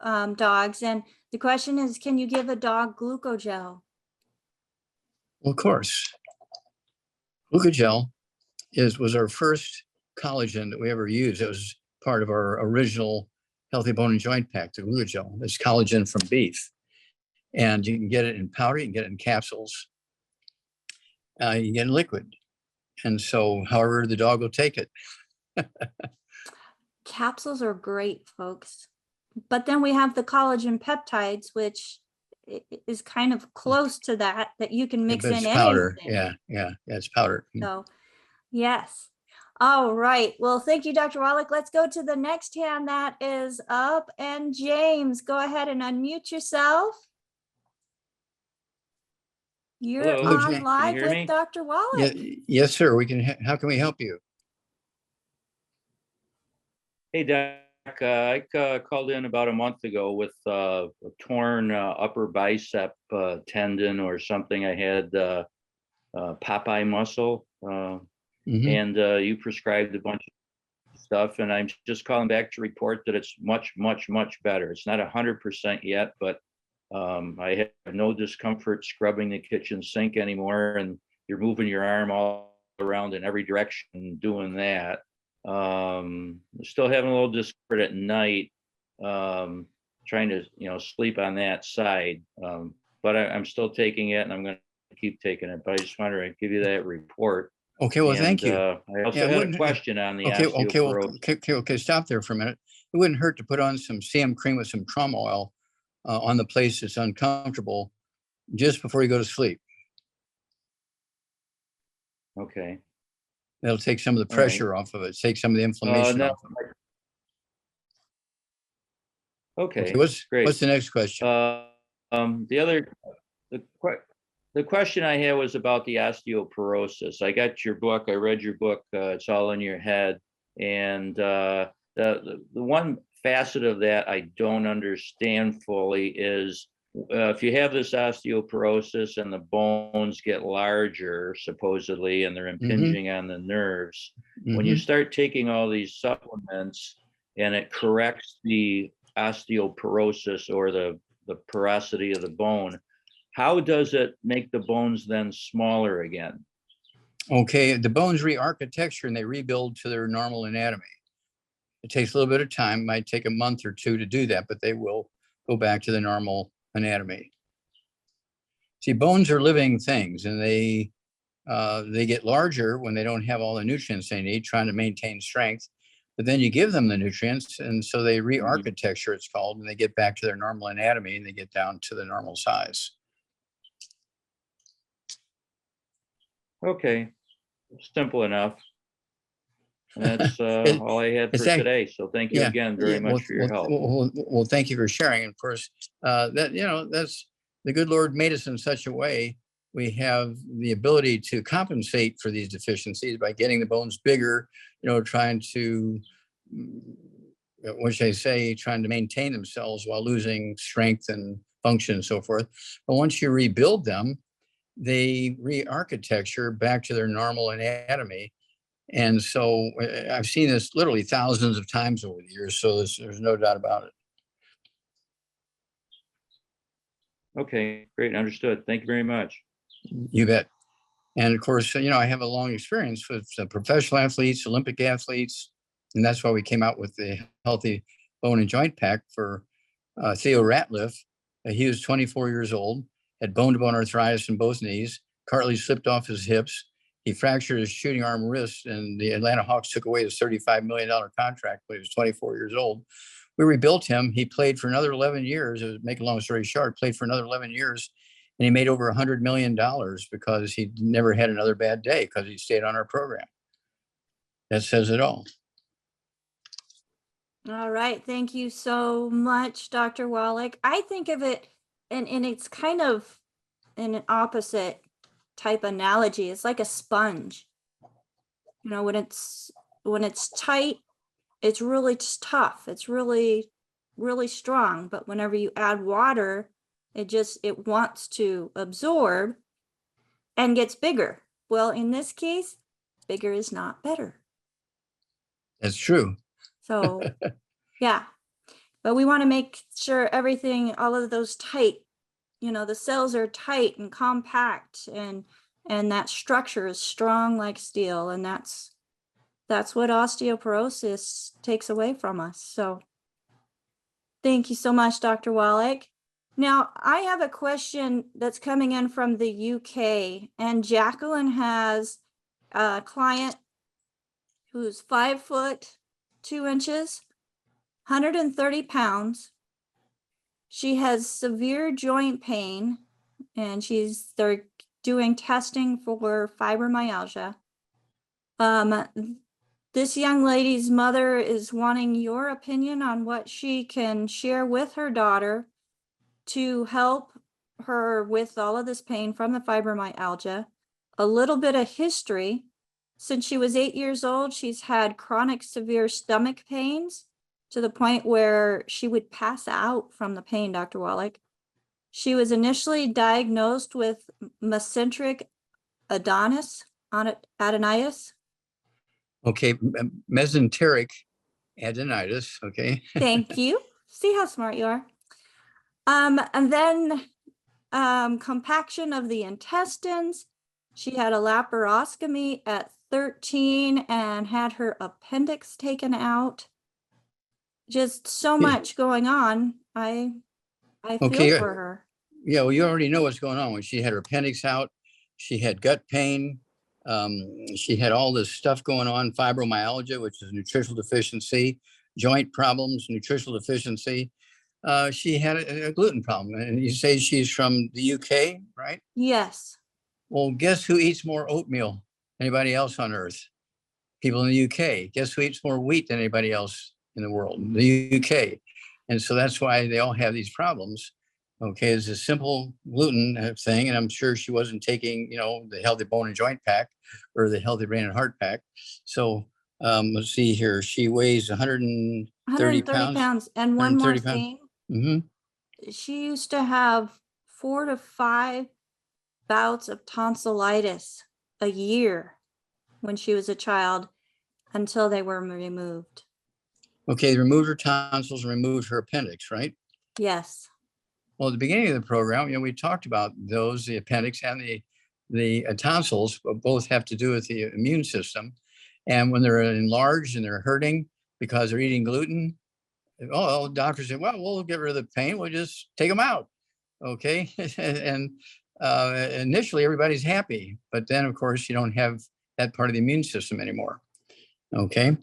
dogs. And the question is, can you give a dog glucogel? Well, of course. Glucogel was our first collagen that we ever used. It was part of our original Healthy Bone and Joint Pack, the glucogel. It's collagen from beef. And you can get it in powder, you can get it in capsules, you can get it in liquid. And so however the dog will take it. Capsules are great, folks. But then we have the collagen peptides, which is kind of close to that you can mix in anything. Powder. Yeah, it's powder. So, yes. All right. Well, thank you, Dr. Wallach. Let's go to the next hand that is up. And James, go ahead and unmute yourself. You're Hello, on can live you hear with me? Dr. Wallach. Yes, sir. We can. How can we help you? Hey, Doc. I called in about a month ago with a torn upper bicep tendon or something. I had Popeye muscle, and you prescribed a bunch of stuff. And I'm just calling back to report that it's much, much, much better. It's not 100% yet, but I have no discomfort scrubbing the kitchen sink anymore. And you're moving your arm all around in every direction doing that. Still having a little discomfort at night, trying to sleep on that side, but I'm still taking it, and I'm going to keep taking it. But I just wanted to give you that report. Okay, well, thank you. I also had a question on the osteoporosis. Okay, stop there for a minute. It wouldn't hurt to put on some CM cream with some trauma oil on the place that's uncomfortable just before you go to sleep. Okay. That'll take some of the pressure off of it. Take some of the inflammation off of it. Okay, great. What's the next question? The question I had was about the osteoporosis. I got your book. I read your book. It's all in your head. And the one facet of that I don't understand fully is if you have this osteoporosis and the bones get larger, supposedly, and they're impinging on the nerves, when you start taking all these supplements and it corrects the osteoporosis or the porosity of the bone, how does it make the bones then smaller again? Okay, the bones re-architecture and they rebuild to their normal anatomy. It takes a little bit of time, might take a month or two to do that, but they will go back to the normal anatomy. See, bones are living things, and they get larger when they don't have all the nutrients they need, trying to maintain strength. But then you give them the nutrients, and so they re-architecture, it's called, and they get back to their normal anatomy, and they get down to the normal size. Okay, simple enough. And that's all I had for today. So thank you again very much for your help. Well, thank you for sharing. And of course, that's the good Lord made us in such a way. We have the ability to compensate for these deficiencies by getting the bones bigger, trying to, what should I say, trying to maintain themselves while losing strength and function and so forth. But once you rebuild them, they re-architecture back to their normal anatomy. And so I've seen this literally thousands of times over the years, so there's no doubt about it. Okay, great, understood. Thank you very much. You bet. And of course, I have a long experience with professional athletes, Olympic athletes, and that's why we came out with the Healthy Bone and Joint Pack for Theo Ratliff. He was 24 years old, had bone-to-bone arthritis in both knees, cartilage slipped off his hips. He fractured his shooting arm wrist, and the Atlanta Hawks took away his $35 million contract when he was 24 years old. We rebuilt him. He played for another 11 years. Make a long story short, played for another 11 years, and he made over $100 million because he never had another bad day because he stayed on our program. That says it all. All right. Thank you so much, Dr. Wallach. I think of it, and it's kind of an opposite type analogy. It's like a sponge. When it's tight, it's really tough. It's really, really strong. But whenever you add water, it wants to absorb and gets bigger. Well, in this case, bigger is not better. That's true. So, yeah. But we want to make sure everything, all of those tight, the cells are tight and compact, and that structure is strong like steel, and that's what osteoporosis takes away from us. So thank you so much, Dr. Wallach. Now, I have a question that's coming in from the UK, and Jacqueline has a client who's 5'2", 130 pounds. She has severe joint pain, and they're doing testing for fibromyalgia. This young lady's mother is wanting your opinion on what she can share with her daughter to help her with all of this pain from the fibromyalgia. A little bit of history. Since she was 8 years old, she's had chronic severe stomach pains to the point where she would pass out from the pain, Dr. Wallach. She was initially diagnosed with mesenteric adenitis. Okay, mesenteric adenitis, okay. Thank you. See how smart you are. And then compaction of the intestines. She had a laparoscopy at 13 and had her appendix taken out. Just so much going on. I feel for her. Yeah, well, you already know what's going on. When she had her appendix out, she had gut pain. She had all this stuff going on, fibromyalgia, which is nutritional deficiency, joint problems, nutritional deficiency. She had a gluten problem. And you say she's from the UK, right? Yes. Well, guess who eats more oatmeal than anybody else on earth? People in the UK. Guess who eats more wheat than anybody else in the world? The UK. And so that's why they all have these problems. Okay, it's a simple gluten thing, and I'm sure she wasn't taking, the Healthy Bone and Joint Pack or the Healthy Brain and Heart Pack. So let's see here. She weighs 130 pounds. And one more thing. She used to have 4 to 5 bouts of tonsillitis a year when she was a child until they were removed. Okay, they removed her tonsils and removed her appendix, right? Yes. Well, at the beginning of the program, we talked about those, the appendix and the tonsils both have to do with the immune system. And when they're enlarged and they're hurting because they're eating gluten, oh, doctors say, well, we'll get rid of the pain. We'll just take them out. Okay. And initially everybody's happy, but then of course you don't have that part of the immune system anymore. Okay.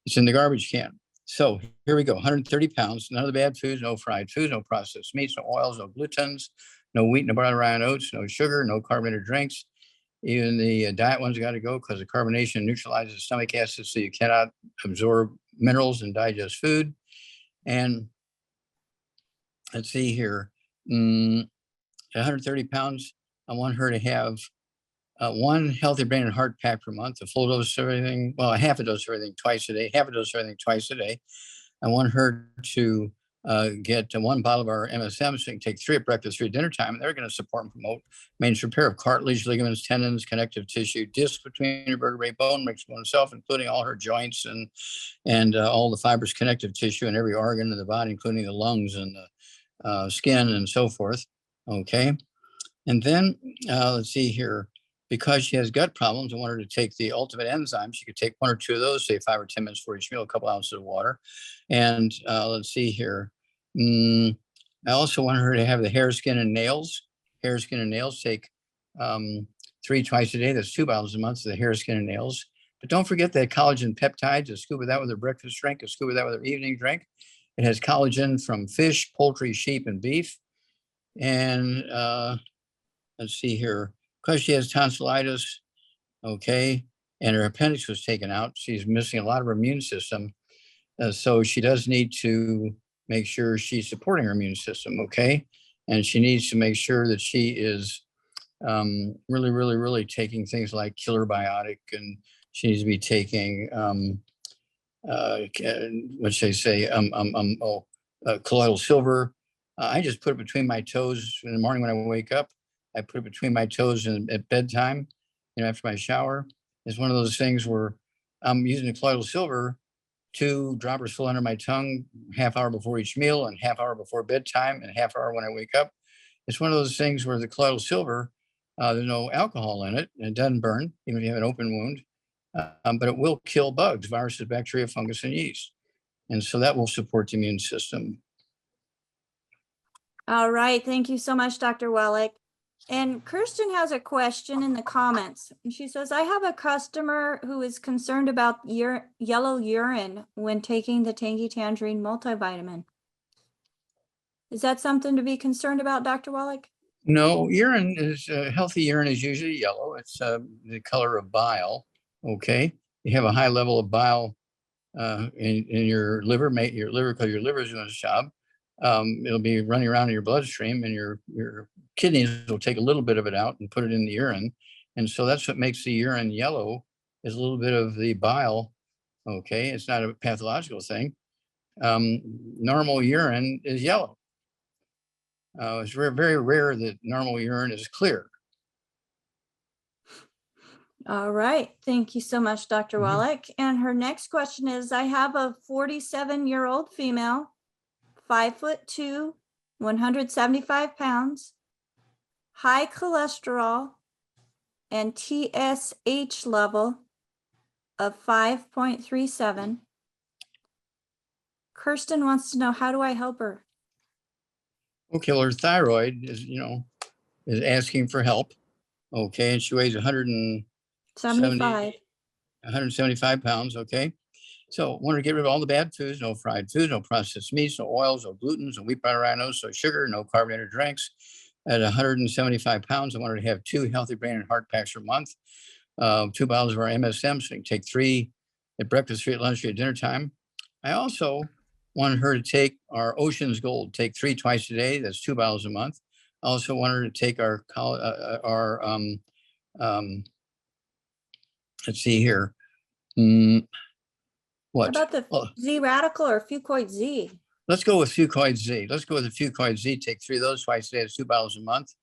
It's in the garbage can. So here we go, 130 pounds, none of the bad foods, no fried foods, no processed meats, no oils, no glutens, no wheat, no barley, rye, and oats, no sugar, no carbonated drinks. Even the diet ones got to go because the carbonation neutralizes stomach acid, so you cannot absorb minerals and digest food. And let's see here, 130 pounds, I want her to have one healthy brain and heart pack per month, a full dose of everything, well, a half a dose of everything twice a day, half a dose of everything twice a day. I want her to get one bottle of our MSM, so you can take 3 at breakfast, 3 at dinner time, and they're going to support and promote maintenance repair of cartilage, ligaments, tendons, connective tissue, discs between your vertebrae, bone mixed bone itself, including all her joints and all the fibrous connective tissue in every organ of the body, including the lungs and the skin and so forth. Okay. And then let's see here. Because she has gut problems, I want her to take the ultimate enzyme. She could take 1 or 2 of those, say 5 or 10 minutes for each meal, a couple ounces of water. And let's see here. I also want her to have the hair, skin, and nails. Hair, skin, and nails. Take 3 twice a day. That's 2 bottles a month of the hair, skin, and nails. But don't forget that collagen peptides. A scoop of that with her breakfast drink. A scoop of that with her evening drink. It has collagen from fish, poultry, sheep, and beef. And let's see here. Because she has tonsillitis, okay, and her appendix was taken out, she's missing a lot of her immune system. So she does need to make sure she's supporting her immune system, okay? And she needs to make sure that she is really taking things like killer biotic, and she needs to be taking, what should I say, colloidal silver. I just put it between my toes in the morning when I wake up. I put it between my toes at bedtime, after my shower. It's one of those things where I'm using the colloidal silver, 2 droppers full under my tongue, half hour before each meal and half hour before bedtime and half hour when I wake up. It's one of those things where the colloidal silver, there's no alcohol in it, and it doesn't burn, even if you have an open wound, but it will kill bugs, viruses, bacteria, fungus, and yeast. And so that will support the immune system. All right. Thank you so much, Dr. Wallach. And Kirsten has a question in the comments. She says, I have a customer who is concerned about yellow urine when taking the Tangy Tangerine multivitamin. Is that something to be concerned about, Dr. Wallach? No, urine is healthy urine is usually yellow. It's the color of bile. Okay. You have a high level of bile in your liver, because your liver is doing its job. It'll be running around in your bloodstream, and your kidneys will take a little bit of it out and put it in the urine. And so that's what makes the urine yellow, is a little bit of the bile. Okay. It's not a pathological thing. Normal urine is yellow. It's very rare that normal urine is clear. All right. Thank you so much, Dr. Wallach. And her next question is, I have a 47-year-old female, 5'2", 175 pounds, high cholesterol, and TSH level of 5.37. Kirsten wants to know, how do I help her? Okay, well, her thyroid is asking for help. Okay, and she weighs 175 pounds. Okay, so want to get rid of all the bad foods: no fried foods, no processed meats, no oils, no glutens, no wheat, butter, rye, no sugar, no carbonated drinks. At 175 pounds, I want her to have 2 healthy brain and heart packs per month, 2 bottles of our MSM, so you can take 3 at breakfast, 3 at lunch, 3 at dinner time. I also want her to take our Ocean's Gold, take 3 twice a day. That's 2 bottles a month. I also want her to take our let's see here. What about the Z radical or Fucoid Z? Let's go with Fucoid Z. Let's go with the Fucoid Z. Take 3 of those twice a day. That's 2 bottles a month.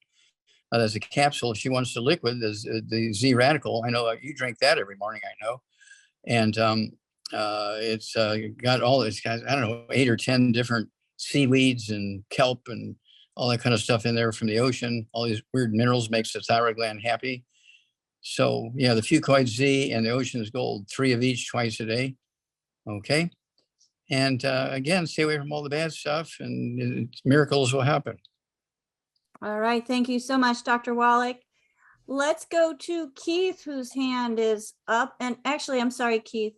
There's a capsule. If she wants the liquid, there's the Z radical. I know you drink that every morning, I know. And it's got all this, I don't know, 8 or 10 different seaweeds and kelp and all that kind of stuff in there from the ocean. All these weird minerals makes the thyroid gland happy. So yeah, the Fucoid Z and the Ocean's Gold, 3 of each twice a day. Okay. And again, stay away from all the bad stuff and miracles will happen. All right. Thank you so much, Dr. Wallach. Let's go to Keith, whose hand is up. And actually, I'm sorry, Keith.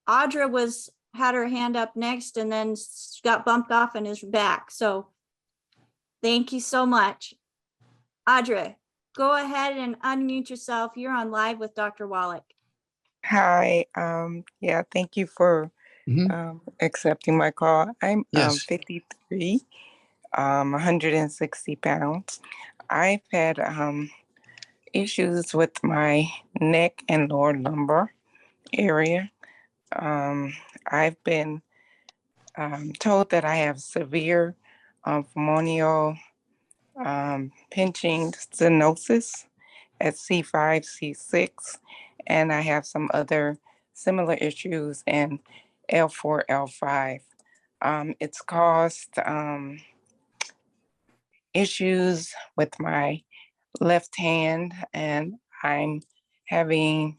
Audra had her hand up next and then got bumped off and is back. So thank you so much. Audra, go ahead and unmute yourself. You're on live with Dr. Wallach. Hi. Yeah, thank you for accepting my call. I'm Yes. 53, 160 pounds. I've had issues with my neck and lower lumbar area. I've been told that I have severe familial pinching stenosis at C5, C6, and I have some other similar issues in L4, L5. It's caused issues with my left hand, and I'm having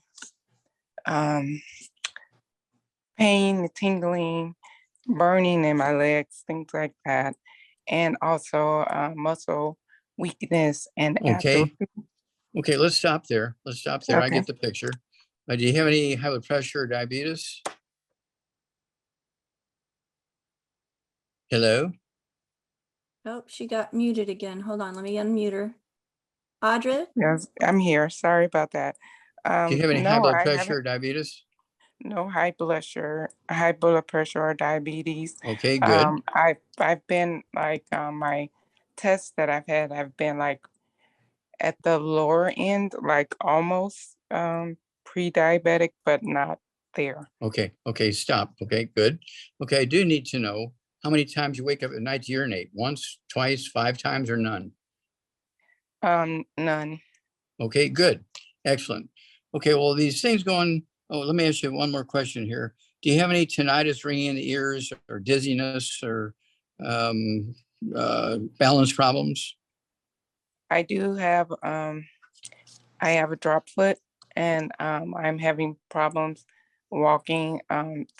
pain, tingling, burning in my legs, things like that, and also muscle weakness and Okay. atrophy. Okay, let's stop there. Let's stop there. I Okay. get the picture. Do you have any high blood pressure or diabetes? Hello? Oh, she got muted again. Hold on, let me unmute her. Audra? Yes, I'm here. Sorry about that. Do you have any high No, blood I pressure haven't. or diabetes? No high blood pressure or diabetes. Okay, good. I've been like my tests that I've had, I've been like at the lower end, like almost pre-diabetic, but not there. Okay, okay, stop. Okay, good. Okay, I do need to know how many times you wake up at night to urinate. Once, twice, 5 times, or none? None. Okay, good. Excellent. Okay, well, these things going, oh, let me ask you one more question here. Do you have any tinnitus, ringing in the ears, or dizziness, or balance problems? I do have I have a drop foot, and I'm having problems walking.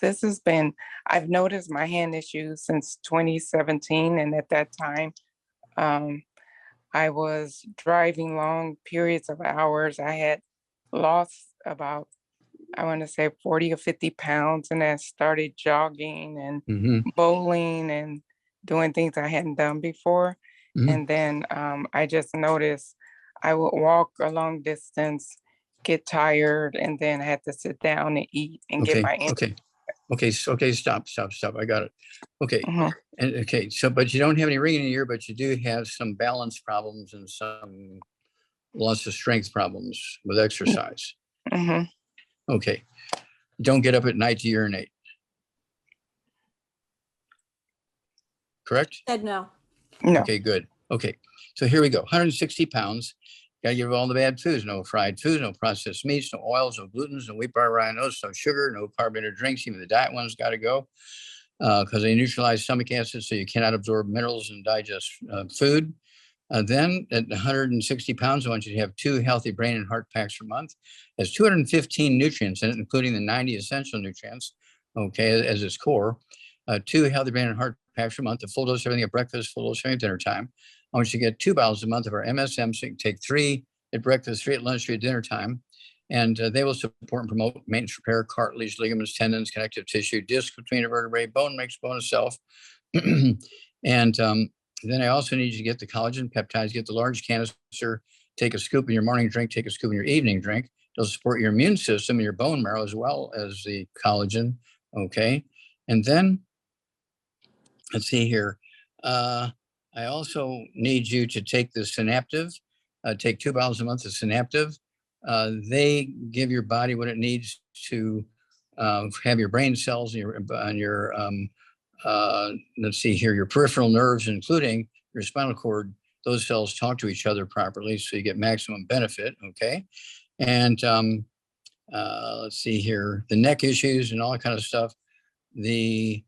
This has been, I've noticed my hand issues since 2017, and at that time I was driving long periods of hours. I had lost about, I want to say 40 or 50 pounds, and then started jogging and bowling and doing things I hadn't done before. And then I just noticed I would walk a long distance, get tired, and then I had to sit down and eat and get Okay, my energy. okay, stop. I got it. Okay, and okay, so, but you don't have any ringing in the ear, but you do have some balance problems and some loss of strength problems with exercise. Okay, don't get up at night to urinate. Correct? Said no. No. Okay, good. Okay, so here we go. 160 pounds. Gotta give all the bad foods. No fried foods, no processed meats, no oils, no glutens, no wheat, bar, rye, oats, no sugar, no carbonated drinks. Even the diet ones got to go because they neutralize stomach acid, so you cannot absorb minerals and digest food. Then at 160 pounds, I want you to have 2 healthy brain and heart packs per month. There's 215 nutrients in it, including the 90 essential nutrients, okay, as its core. 2 healthy brain and heart packs per month, a full dose of everything at breakfast, full dose of everything at dinner time. I want you to get 2 bottles a month of our MSM, so you can take 3 at breakfast, 3 at lunch, 3 at dinner time. And they will support and promote maintenance, repair, cartilage, ligaments, tendons, connective tissue, disc between the vertebrae, bone makes bone itself. And then I also need you to get the collagen peptides, get the large canister, take a scoop in your morning drink, take a scoop in your evening drink. It'll support your immune system and your bone marrow as well as the collagen. Okay. And then let's see here. I also need you to take the Synaptive, take 2 bottles a month of Synaptive. They give your body what it needs to have your brain cells and your let's see here, your peripheral nerves, including your spinal cord, those cells talk to each other properly, so you get maximum benefit. Okay. And let's see here, the neck issues and all that kind of stuff. The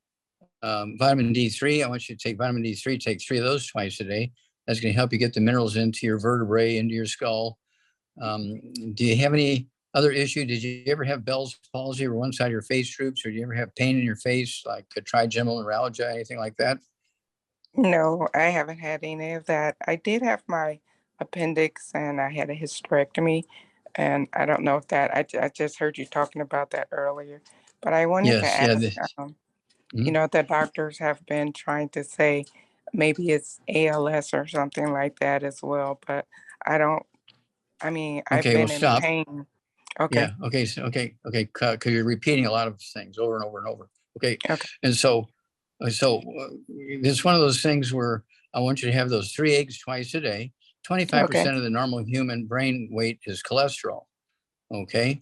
vitamin D3. I want you to take vitamin D3, take 3 of those twice a day. That's going to help you get the minerals into your vertebrae, into your skull. Do you have any other issue? Did you ever have Bell's palsy where one side of your face droops, or do you ever have pain in your face, like a trigeminal neuralgia, anything like that? No, I haven't had any of that. I did have my appendix and I had a hysterectomy. And I don't know if that, I just heard you talking about that earlier. But I wanted to Yes, yeah. ask, you know, the doctors have been trying to say maybe it's ALS or something like that as well. But I don't, I mean, I've Okay, well, been in stop. pain. Okay, Yeah. Okay. So, okay. Because you're repeating a lot of things over and over and over. Okay. okay, And so, it's one of those things where I want you to have those 3 eggs twice a day. 25% okay. of the normal human brain weight is cholesterol. Okay.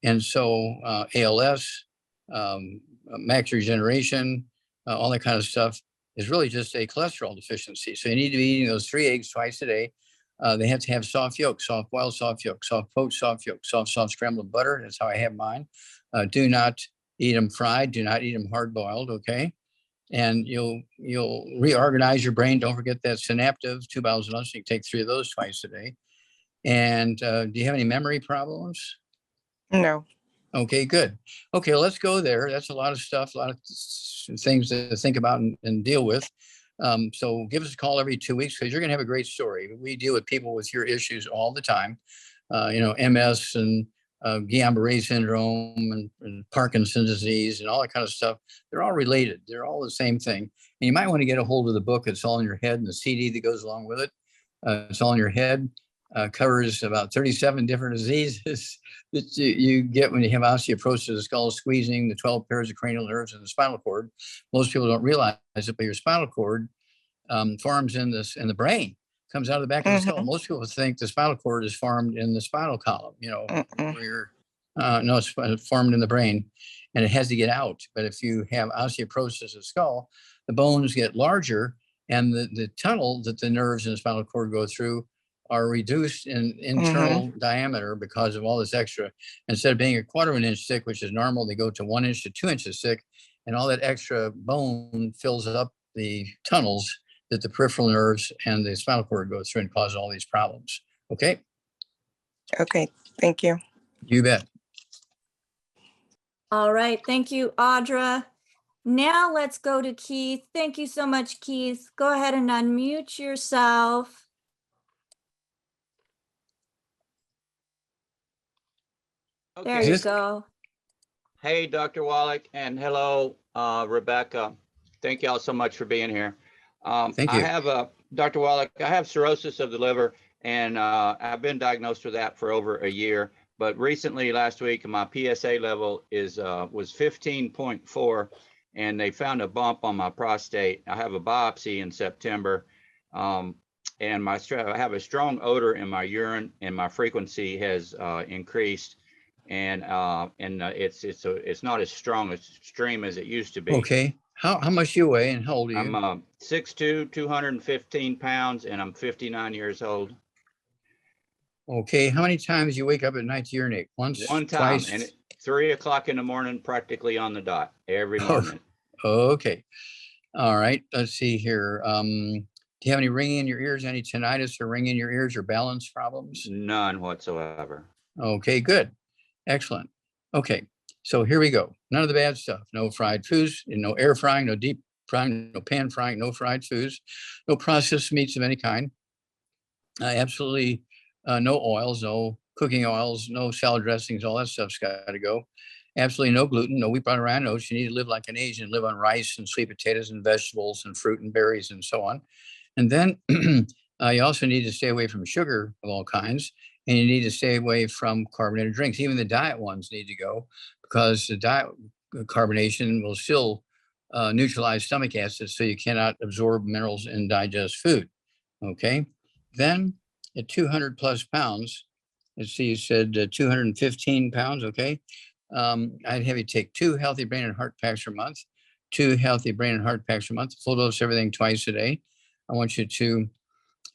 And so, ALS, macular degeneration, all that kind of stuff is really just a cholesterol deficiency. So you need to be eating those 3 eggs twice a day. They have to have soft yolk, soft boiled soft yolk, soft poached soft yolk, soft scrambled butter. That's how I have mine. Do not eat them fried. Do not eat them hard boiled. Okay. And you'll reorganize your brain. Don't forget that synaptive 2 bottles of lunch. You can take 3 of those twice a day. And do you have any memory problems? No, Okay, good. Okay, let's go there. That's a lot of stuff, a lot of things to think about and deal with. So give us a call every 2 weeks because you're going to have a great story. We deal with people with your issues all the time. MS and Guillain-Barré syndrome and Parkinson's disease and all that kind of stuff. They're all related. They're all the same thing. And you might want to get a hold of the book. It's all in your head and the CD that goes along with it. It's all in your head. Covers about 37 different diseases that you get when you have osteoporosis of the skull, squeezing the 12 pairs of cranial nerves in the spinal cord. Most people don't realize it, but your spinal cord forms in the brain, comes out of the back of the skull. Most people think the spinal cord is formed in the spinal column, where no, it's formed in the brain and it has to get out. But if you have osteoporosis of the skull, the bones get larger and the tunnel that the nerves in the spinal cord go through are reduced in internal diameter because of all this extra. Instead of being a quarter of an inch thick, which is normal, they go to 1 inch to 2 inches thick, and all that extra bone fills up the tunnels that the peripheral nerves and the spinal cord go through and cause all these problems. Okay? okay. Thank you. You bet. All right. Thank you, Audra. Now let's go to Keith. Thank you so much, Keith. Go ahead and unmute yourself. There Okay. you go. Hey, Dr. Wallach, and hello, Rebecca. Thank you all so much for being here. Thank you. I have Dr. Wallach, I have cirrhosis of the liver, and I've been diagnosed with that for over a year. But recently, last week, my PSA level was 15.4, and they found a bump on my prostate. I have a biopsy in September, and I have a strong odor in my urine, and my frequency has increased. And it's not as strong as extreme as it used to be. Okay. How much you weigh and how old are you? I'm 6'2", 215 pounds, and I'm 59 years old. Okay. How many times you wake up at night to urinate? Once, One time, twice? and 3 o'clock in the morning, practically on the dot every morning. Okay. All right. Let's see here. Do you have any ringing in your ears, any tinnitus or ringing in your ears or balance problems? None whatsoever. Okay, good. Excellent. Okay. So here we go. None of the bad stuff. No fried foods, no air frying, no deep frying, no pan frying, no fried foods, no processed meats of any kind. Absolutely no oils, no cooking oils, no salad dressings, all that stuff's got to go. Absolutely no gluten, no wheat, butter, and oats. You need to live like an Asian, live on rice and sweet potatoes and vegetables and fruit and berries and so on. And then you also need to stay away from sugar of all kinds. And you need to stay away from carbonated drinks. Even the diet ones need to go because the diet carbonation will still neutralize stomach acid, so you cannot absorb minerals and digest food. Okay. Then at 200 plus pounds, let's see, you said 215 pounds. Okay. I'd have you take 2 healthy brain and heart packs per month, 2 healthy brain and heart packs per month, full dose everything twice a day. I want you to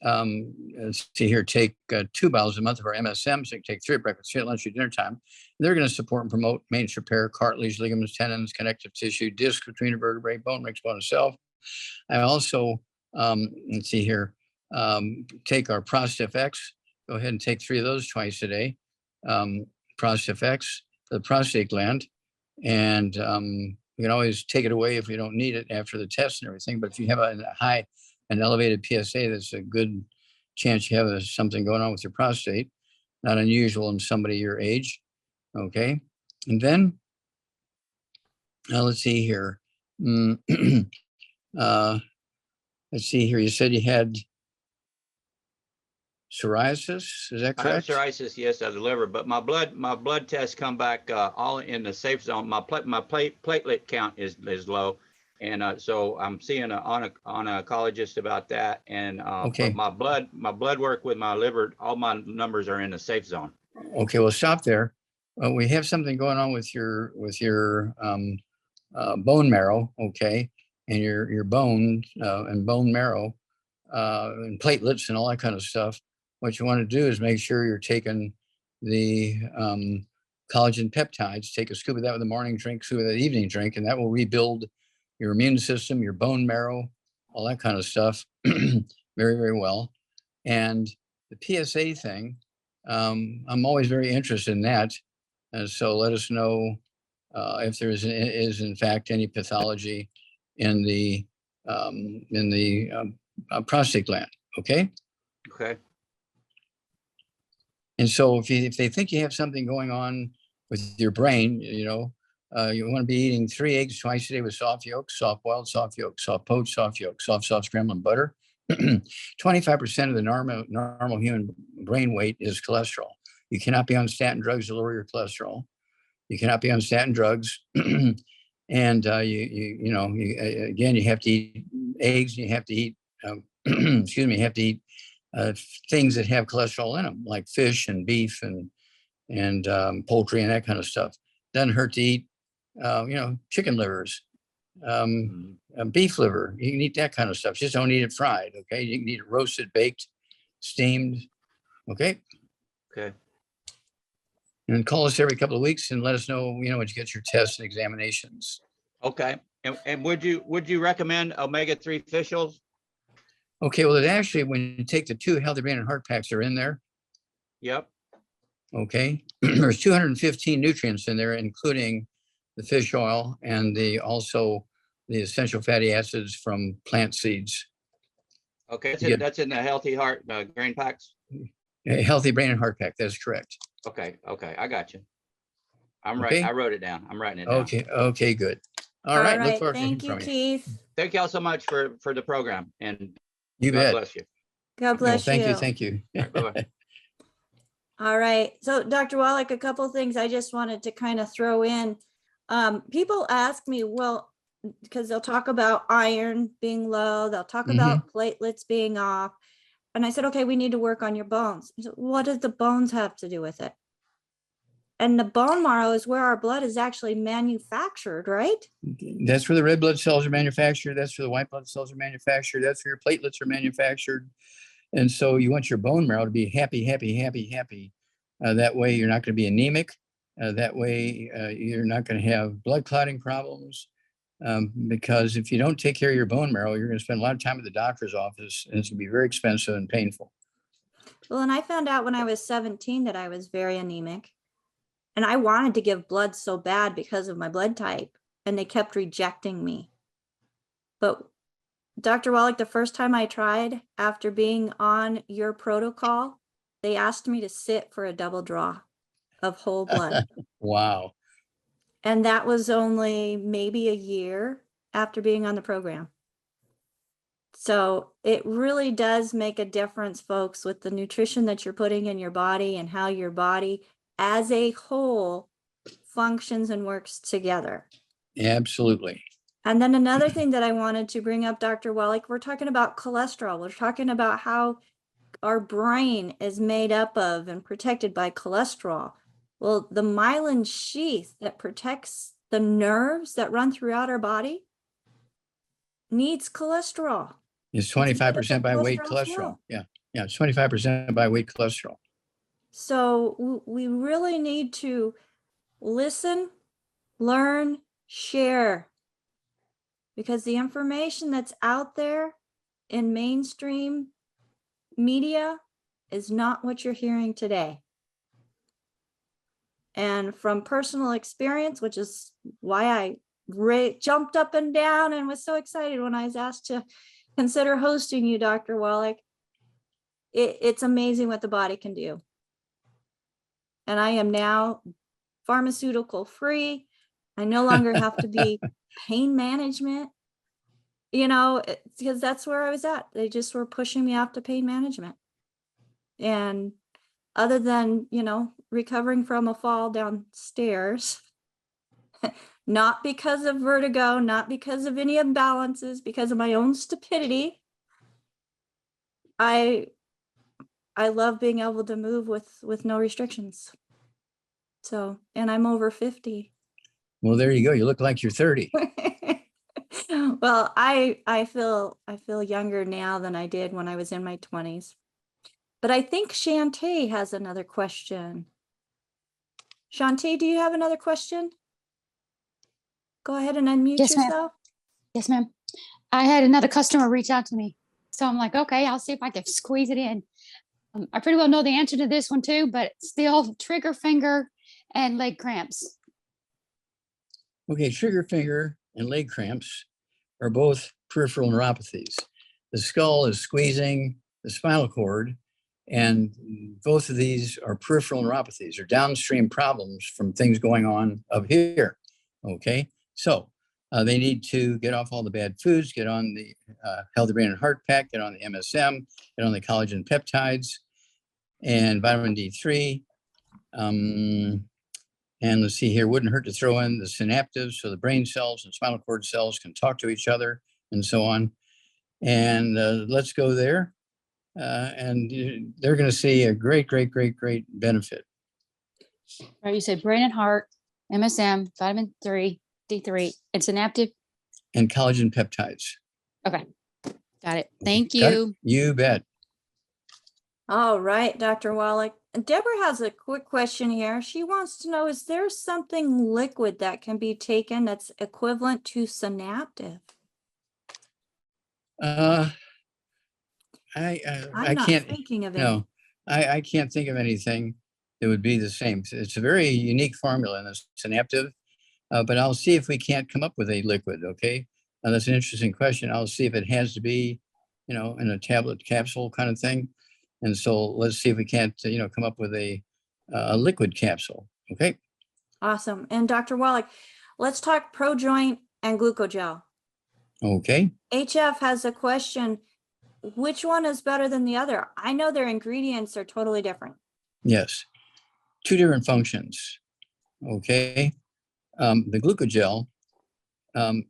let's see here, take 2 bottles a month of our MSM. So you take 3 at breakfast, 3 at lunch, 3 at dinner time. They're going to support and promote maintenance repair, cartilage, ligaments, tendons, connective tissue, disc between the vertebrae, bone mix, bone itself. I also, let's see here, take our Prostate X. Go ahead and take 3 of those twice a day. Prostate X for the prostate gland. And you can always take it away if you don't need it after the test and everything. But if you have an elevated PSA, that's a good chance you have something going on with your prostate. Not unusual in somebody your age. Okay. And then, let's see here. Let's see here. You said you had psoriasis. Is that I have correct? psoriasis, yes, of the liver, but my blood tests come back all in the safe zone. My platelet count is low, and so I'm seeing an oncologist about that. And Okay. but my blood work with my liver, all my numbers are in the safe zone. Okay, well, stop there. We have something going on with your bone marrow, okay, and your bone and bone marrow and platelets and all that kind of stuff. What you want to do is make sure you're taking the collagen peptides. Take a scoop of that with the morning drink, scoop of that evening drink, and that will rebuild your immune system, your bone marrow, all that kind of stuff very, very well. And the PSA thing, I'm always very interested in that. And so let us know if there is in fact any pathology in the prostate gland. Okay. Okay. And so if they think you have something going on with your brain, you want to be eating 3 eggs twice a day with soft yolk, soft boiled, soft yolk, soft poached, soft yolk, soft scrambled butter. 25% of the normal human brain weight is cholesterol. You cannot be on statin drugs to lower your cholesterol. You cannot be on statin drugs. And again, you have to eat eggs. You have to eat, excuse me, you have to eat things that have cholesterol in them, like fish and beef and poultry and that kind of stuff. Doesn't hurt to eat, chicken livers, beef liver. You can eat that kind of stuff. Just don't eat it fried. Okay, you can eat it roasted, baked, steamed. Okay. Okay. And call us every couple of weeks and let us know, when you get your tests and examinations. Okay. And would you recommend omega-3 fish oils? Okay, well, it actually, when you take the 2 healthy brain and heart packs, are in there. Yep. Okay. There's 215 nutrients in there, including the fish oil and also the essential fatty acids from plant seeds. Okay, that's in the healthy heart grain packs. A healthy brain and heart pack. That's correct. Okay, I got you. I'm Okay. right. I wrote it down. I'm writing it down. Okay, good. All right. Look forward to hearing Thank you, from you. Keith. Thank y'all so much for the program, and You God bet. bless you. God bless you. Thank you. All right, bye-bye. All right. So Dr. Wallach, a couple of things I just wanted to kind of throw in. People ask me, well, because they'll talk about iron being low, they'll talk about platelets being off. And I said, okay, we need to work on your bones. He said, what does the bones have to do with it? And the bone marrow is where our blood is actually manufactured, right? That's where the red blood cells are manufactured. That's where the white blood cells are manufactured. That's where your platelets are manufactured. And so you want your bone marrow to be happy. That way you're not going to be anemic. That way you're not going to have blood clotting problems. Because if you don't take care of your bone marrow, you're going to spend a lot of time at the doctor's office, and it's going to be very expensive and painful. Well, and I found out when I was 17 that I was very anemic. And I wanted to give blood so bad because of my blood type, and they kept rejecting me. But Dr. Wallach, the first time I tried after being on your protocol, they asked me to sit for a double draw of whole blood. Wow. And that was only maybe a year after being on the program. So it really does make a difference, folks, with the nutrition that you're putting in your body and how your body as a whole functions and works together. Absolutely. And then another thing that I wanted to bring up, Dr. Wallach, we're talking about cholesterol. We're talking about how our brain is made up of and protected by cholesterol. Well, the myelin sheath that protects the nerves that run throughout our body needs cholesterol. It's That's because 25% by weight cholesterol's cholesterol. low. Yeah. Yeah. It's 25% by weight cholesterol. So we really need to listen, learn, share, because the information that's out there in mainstream media is not what you're hearing today. And from personal experience, which is why I jumped up and down and was so excited when I was asked to consider hosting you, Dr. Wallach, it's amazing what the body can do. And I am now pharmaceutical free. I no longer have to be pain management, because that's where I was at. They just were pushing me off to pain management. And other than, recovering from a fall downstairs, not because of vertigo, not because of any imbalances, because of my own stupidity, I love being able to move with no restrictions. So, and I'm over 50. Well, there you go. You look like you're 30. Well, I feel younger now than I did when I was in my 20s. But I think Shantae has another question. Shantae, do you have another question? Go ahead and unmute Yes, ma'am. yourself. Yes, ma'am. I had another customer reach out to me. So I'm like, okay, I'll see if I can squeeze it in. I pretty well know the answer to this one too, but still trigger finger and leg cramps. Okay, trigger finger and leg cramps are both peripheral neuropathies. The skull is squeezing the spinal cord, and both of these are peripheral neuropathies or downstream problems from things going on up here. Okay, so they need to get off all the bad foods, get on the Healthy Brain and Heart Pack, get on the MSM, get on the collagen peptides and vitamin D3. And let's see here, wouldn't hurt to throw in the synaptives so the brain cells and spinal cord cells can talk to each other and so on. And let's go there. And they're going to see a great benefit. Right, you said brain and heart, MSM, vitamin D3, and synaptic. And collagen peptides. Okay, got it. Thank Got it? you. You bet. All right, Dr. Wallach. Deborah has a quick question here. She wants to know, is there something liquid that can be taken that's equivalent to synaptive? I I'm not can't thinking of it. No, I can't think of anything that would be the same. It's a very unique formula in the synaptive, but I'll see if we can't come up with a liquid. Okay, that's an interesting question. I'll see if it has to be, in a tablet capsule kind of thing. And so let's see if we can't, come up with a liquid capsule. Okay. Awesome. And Dr. Wallach, let's talk ProJoint and glucogel. Okay. HF has a question. Which one is better than the other? I know their ingredients are totally different. Yes. Two different functions. Okay. The glucogel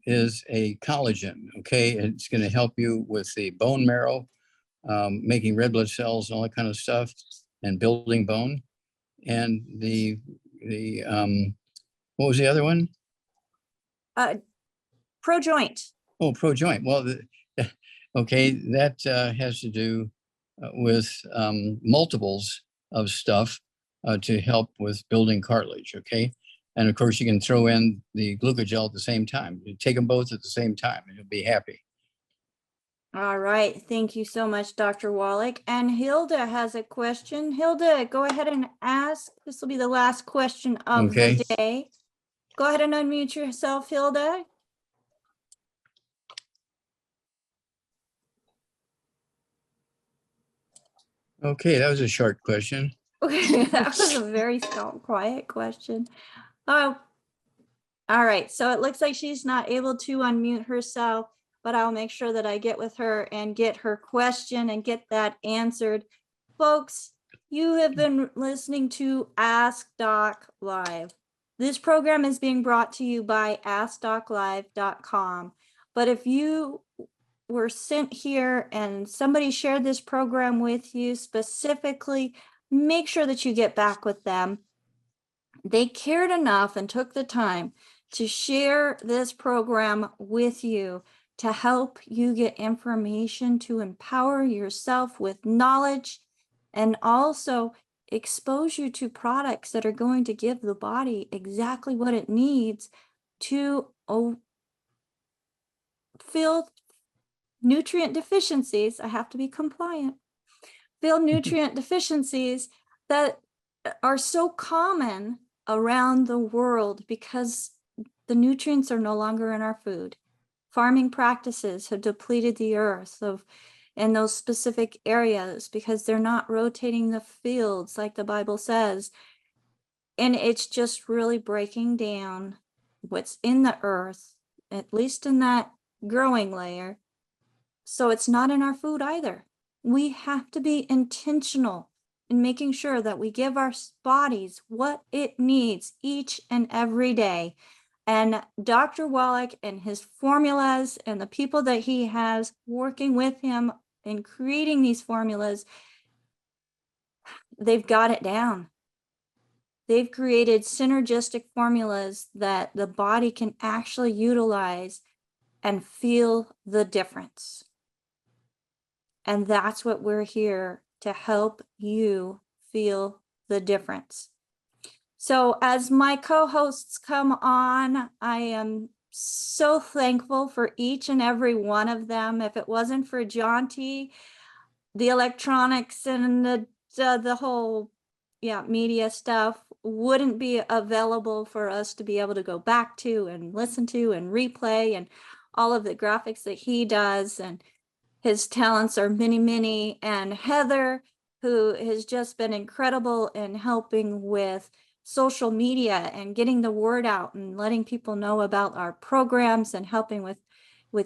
is a collagen. Okay. It's going to help you with the bone marrow, making red blood cells and all that kind of stuff, and building bone. And the what was the other one? ProJoint. Oh, ProJoint. Well, okay, that has to do with multiples of stuff to help with building cartilage. Okay, and of course you can throw in the glucogel at the same time. You take them both at the same time, and you'll be happy. All right. Thank you so much, Dr. Wallach. And Hilda has a question. Hilda, go ahead and ask. This will be the last question of the day. Go ahead and unmute yourself, Hilda. Okay, that was a short question. Okay, that was a very quiet question. Oh, all right. So it looks like she's not able to unmute herself, but I'll make sure that I get with her and get her question and get that answered. Folks, you have been listening to Ask Doc Live. This program is being brought to you by AskDocLive.com. But if you were sent here and somebody shared this program with you specifically, make sure that you get back with them. They cared enough and took the time to share this program with you to help you get information to empower yourself with knowledge and also expose you to products that are going to give the body exactly what it needs to fill nutrient deficiencies. I have to be compliant. Fill nutrient deficiencies that are so common around the world because the nutrients are no longer in our food. Farming practices have depleted the earth in those specific areas because they're not rotating the fields like the Bible says. And it's just really breaking down what's in the earth, at least in that growing layer. So it's not in our food either. We have to be intentional in making sure that we give our bodies what it needs each and every day. And Dr. Wallach and his formulas and the people that he has working with him in creating these formulas, they've got it down. They've created synergistic formulas that the body can actually utilize and feel the difference. And that's what we're here to help you feel the difference. So as my co-hosts come on, I am so thankful for each and every one of them. If it wasn't for Jaunty, the electronics and the whole media stuff wouldn't be available for us to be able to go back to and listen to and replay, and all of the graphics that he does, and his talents are many, and Heather, who has just been incredible in helping with social media and getting the word out and letting people know about our programs and helping with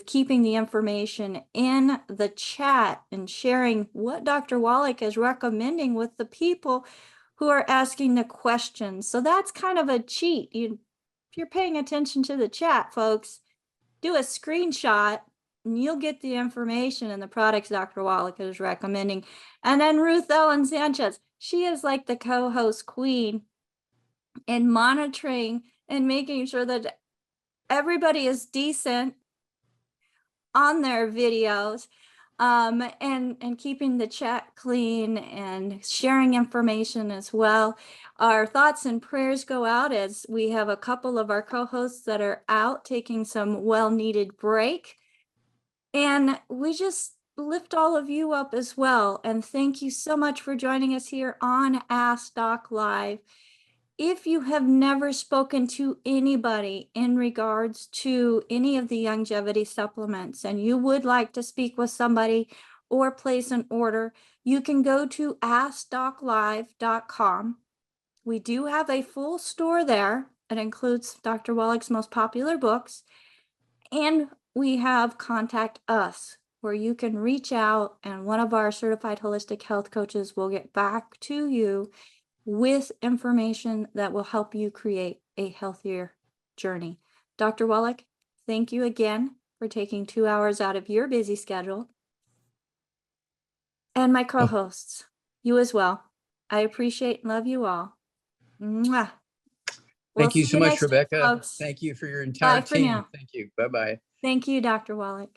keeping the information in the chat and sharing what Dr. Wallach is recommending with the people who are asking the questions. So that's kind of a cheat. If you're paying attention to the chat, folks, do a screenshot and you'll get the information and the products Dr. Wallach is recommending. And then Ruth Ellen Sanchez, she is like the co-host queen in monitoring and making sure that everybody is decent on their videos, and keeping the chat clean and sharing information as well. Our thoughts and prayers go out as we have a couple of our co-hosts that are out taking some well-needed break. And we just lift all of you up as well. And thank you so much for joining us here on Ask Doc Live. If you have never spoken to anybody in regards to any of the longevity supplements and you would like to speak with somebody or place an order, you can go to AskDocLive.com. We do have a full store there. It includes Dr. Wallach's most popular books. And we have Contact Us, where you can reach out and one of our certified holistic health coaches will get back to you with information that will help you create a healthier journey. Dr. Wallach, thank you again for taking 2 hours out of your busy schedule. And my co-hosts, you as well. I appreciate and love you all. Mwah. Thank you so much, Rebecca. Folks. Thank you for your entire Bye for team. now. Thank you. Bye-bye. Thank you, Dr. Wallach.